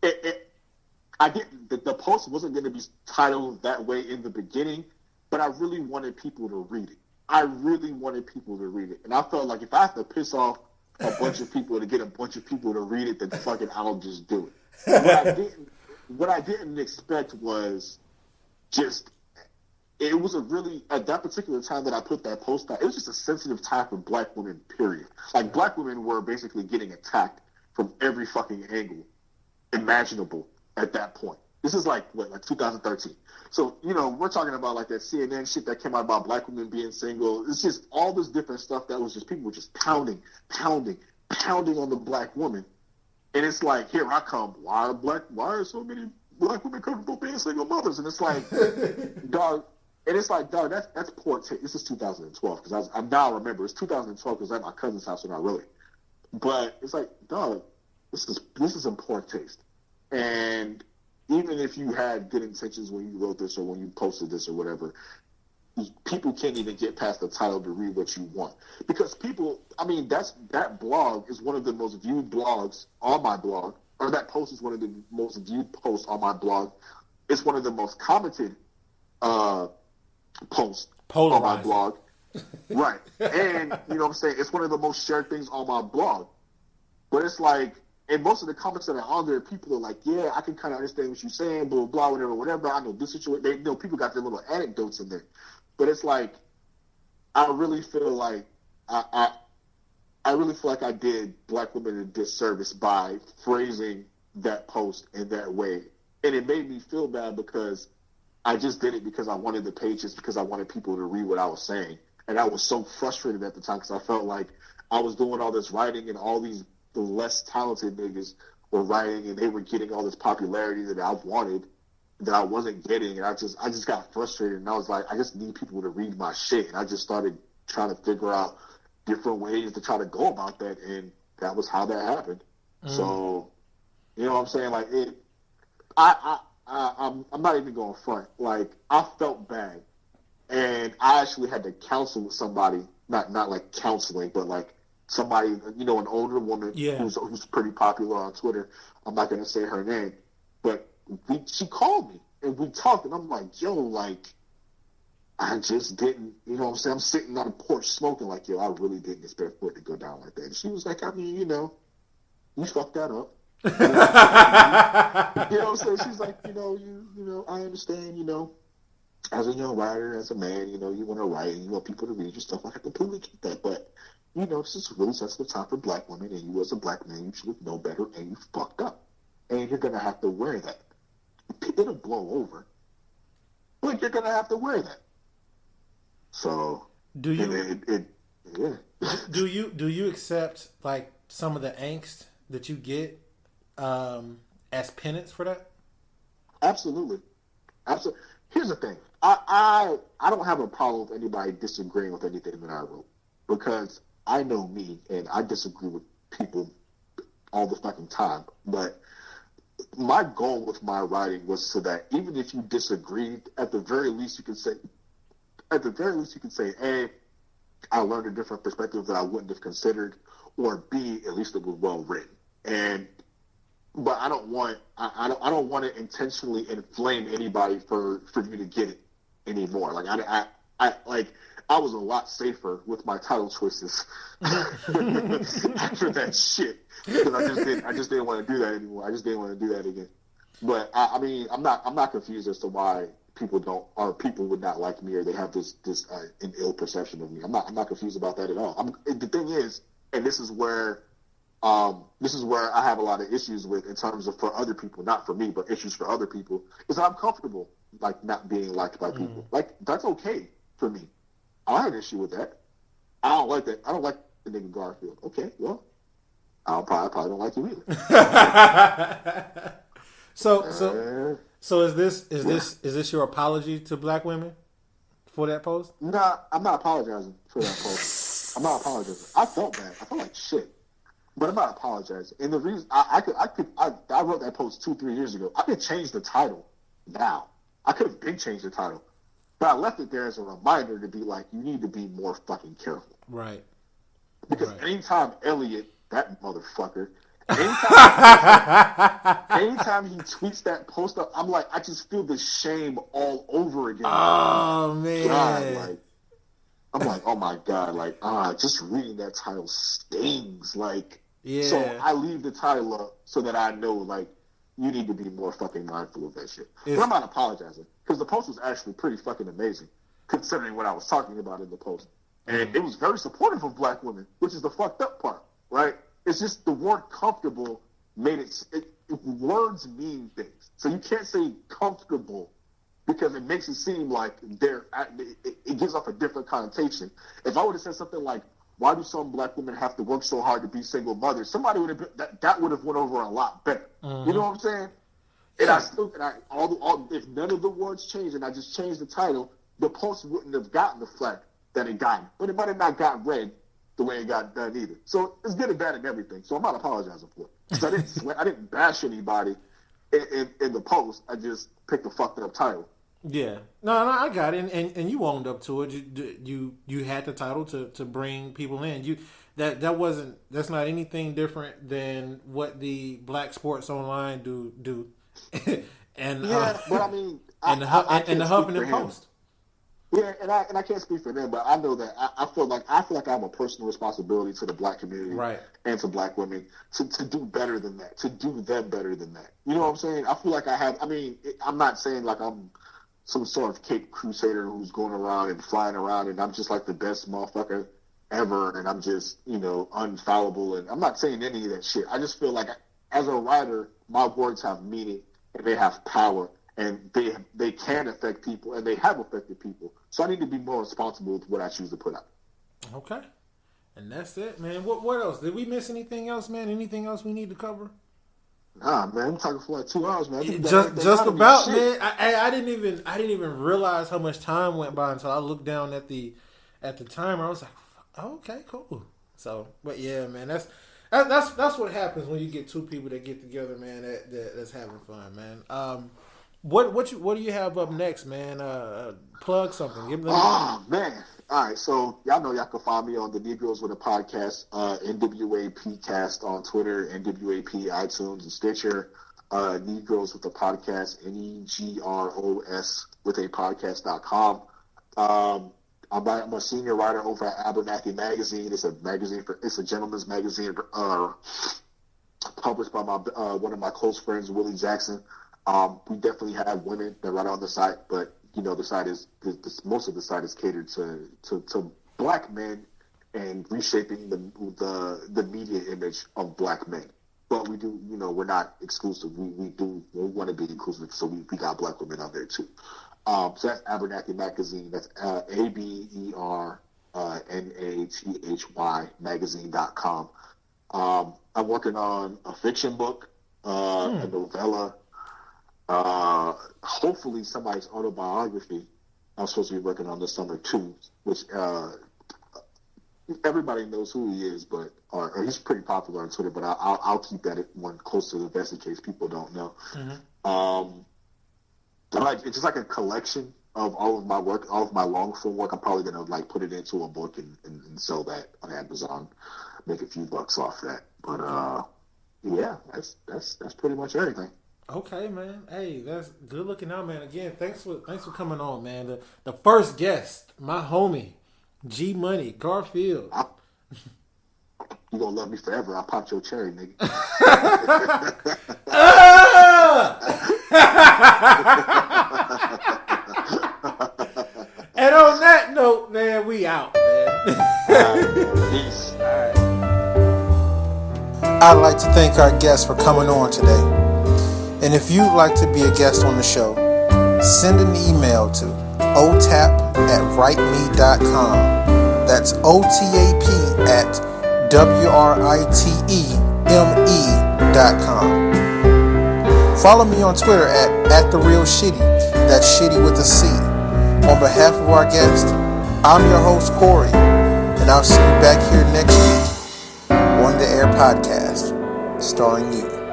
the post wasn't going to be titled that way in the beginning, but I really wanted people to read it. And I felt like if I have to piss off a bunch of people to get a bunch of people to read it, then fucking I'll just do it. What I didn't expect was just, it was at that particular time that I put that post out, it was just a sensitive time for black women, period. Like, black women were basically getting attacked from every fucking angle imaginable at that point. This is like 2013. So, we're talking about like that CNN shit that came out about black women being single. It's just all this different stuff that was just, people were just pounding on the black woman. And it's like, here I come. Why are so many black women comfortable being single mothers? And it's like, dog. And it's like, dog, that's poor taste. This is 2012, because I now remember it's 2012 because I'm at my cousin's house, and not really. But it's like, dog, this is in poor taste. And even if you had good intentions when you wrote this or when you posted this or whatever, people can't even get past the title to read what you want. Because that blog is one of the most viewed blogs on my blog, or that post is one of the most viewed posts on my blog. It's one of the most commented posts on my blog. Right. And, you know what I'm saying, it's one of the most shared things on my blog. But it's like, and most of the comments that are on there, people are like, yeah, I can kind of understand what you're saying, blah, blah, whatever. I know this situation. People got their little anecdotes in there. But it's like, I really feel like I did black women a disservice by phrasing that post in that way. And it made me feel bad because I just did it because I wanted the pages, because I wanted people to read what I was saying. And I was so frustrated at the time because I felt like I was doing all this writing and all the less talented niggas were writing and they were getting all this popularity that I wanted, that I wasn't getting. And I just got frustrated, and I was like, I just need people to read my shit. And I just started trying to figure out different ways to try to go about that. And that was how that happened. So, you know what I'm saying? Like, I'm not even going front. Like, I felt bad, and I actually had to counsel with somebody, not like counseling, but like somebody, an older woman who's pretty popular on Twitter. I'm not going to say her name, but she called me and we talked, and I'm like, yo, like, I just didn't, you know what I'm saying? I'm sitting on the porch smoking, like, yo, I really didn't expect for it to go down like that. And she was like, I mean, you fucked that up. You know what I'm saying? She's like, I understand, as a young writer, as a man, you want to write and you want people to read your stuff. I completely get that, but this is a really sensitive time for black women, and you as a black man, you should know better, and you fucked up. And you're going to have to wear that. It'll blow over, but you're going to have to wear that. So, do you accept, like, some of the angst that you get as penance for that? Absolutely. Absolutely. Here's the thing. I don't have a problem with anybody disagreeing with anything that I wrote, because I know me and I disagree with people all the fucking time. But my goal with my writing was so that even if you disagreed, at the very least you can say, A, I learned a different perspective that I wouldn't have considered, or B, at least it was well written. But I don't want to intentionally inflame anybody for you to get it anymore. Like I was a lot safer with my title choices after that shit, because I just didn't want to do that anymore. I just didn't want to do that again. But I mean, I'm not confused as to why people would not like me, or they have this an ill perception of me. I'm not confused about that at all. The thing is, and this is where I have a lot of issues with, in terms of for other people, not for me, but issues for other people, is that I'm comfortable like not being liked by people. Like, that's okay for me. I don't have an issue with that. I don't like that. I don't like the nigga Garfield. Okay, well, I probably don't like you either. So is this your apology to black women for that post? Nah, I'm not apologizing for that post. I'm not apologizing. I felt bad. I felt like shit. But I'm not apologizing. And the reason I wrote that post 2-3 years ago. I could change the title now. I could have been changed the title. But I left it there as a reminder to be like, you need to be more fucking careful. Right. Because anytime Elliot, that motherfucker, anytime he tweets that post up, I'm like, I just feel the shame all over again. Oh, man. God, I'm like, oh my God, just reading that title stings. Yeah. So I leave the title up so that I know, you need to be more fucking mindful of that shit. But I'm not apologizing, because the post was actually pretty fucking amazing, considering what I was talking about in the post. And it was very supportive of black women, which is the fucked up part, right? It's just the word comfortable made it words mean things. So you can't say comfortable, because it makes it seem like it gives off a different connotation. If I would have said something like, why do some black women have to work so hard to be single mothers? Somebody would have that would have went over a lot better. You know what I'm saying? Yeah. And if none of the words changed and I just changed the title, the post wouldn't have gotten the flack that it got, but it might have not got read the way it got done either. So it's good and bad and everything. So I'm not apologizing for it. So I didn't bash anybody in the post. I just picked a fucked up title. Yeah, no, I got it, and you owned up to it. You had the title to bring people in. That's not anything different than what the Black Sports Online do. And but I mean, and the Huffington Post. Yeah, and I can't speak for them, but I know that I feel like I have a personal responsibility to the black community, right, and to black women to do better than that, to do them better than that. You know what I'm saying? I feel like I have. I mean, I'm not saying like I'm some sort of Cape Crusader who's going around and flying around and I'm just like the best motherfucker ever and I'm just, unfallible, and I'm not saying any of that shit. I just feel like as a writer, my words have meaning and they have power and they can affect people and they have affected people. So I need to be more responsible with what I choose to put out. Okay. And that's it, man. What else? Did we miss anything else, man? Anything else we need to cover? Nah, man, I'm talking for like 2 hours, man. Just about, man. I didn't even realize how much time went by until I looked down at the timer. I was like, okay, cool. So, but yeah, man, that's what happens when you get two people that get together, man. That's having fun, man. What do you have up next, man? Plug something. Man. All right, so y'all know y'all can find me on the Negroes With A Podcast, NWAP Cast on Twitter, NWAP, iTunes, and Stitcher. Negroes With A Podcast, NEGROS with a podcast.com. I'm a senior writer over at Abernathy Magazine. It's a gentleman's magazine published by one of my close friends, Willie Jackson. We definitely have women that write on the site, but the site is most of the site is catered to black men and reshaping the media image of black men. But we do, we're not exclusive. We want to be inclusive, so we got black women out there too. So that's Abernathy Magazine. That's ABERNATHY magazine.com. I'm working on a fiction book, a novella, hopefully somebody's autobiography. I'm supposed to be working on this summer too, which everybody knows who he is, but or he's pretty popular on Twitter. But I'll keep that one close to the vest in case people don't know. Like it's just like a collection of all of my work, all of my long form work. I'm probably gonna like put it into a book and sell that on Amazon, make a few bucks off that. But yeah, that's pretty much everything. Okay, man. Hey, that's good looking out, man. Again, thanks for coming on, man. The first guest, my homie, G Money, Garfield. You gonna love me forever. I popped your cherry, nigga. And on that note, man, we out, man. All right, peace. All right. I'd like to thank our guests for coming on today. And if you'd like to be a guest on the show, send an email to otap@writeme.com. That's OTAP@WRITEME.com. Follow me on Twitter at @TheRealShitty. That's Shitty with a C. On behalf of our guest, I'm your host, Corey, and I'll see you back here next week on the Air Podcast, starring you.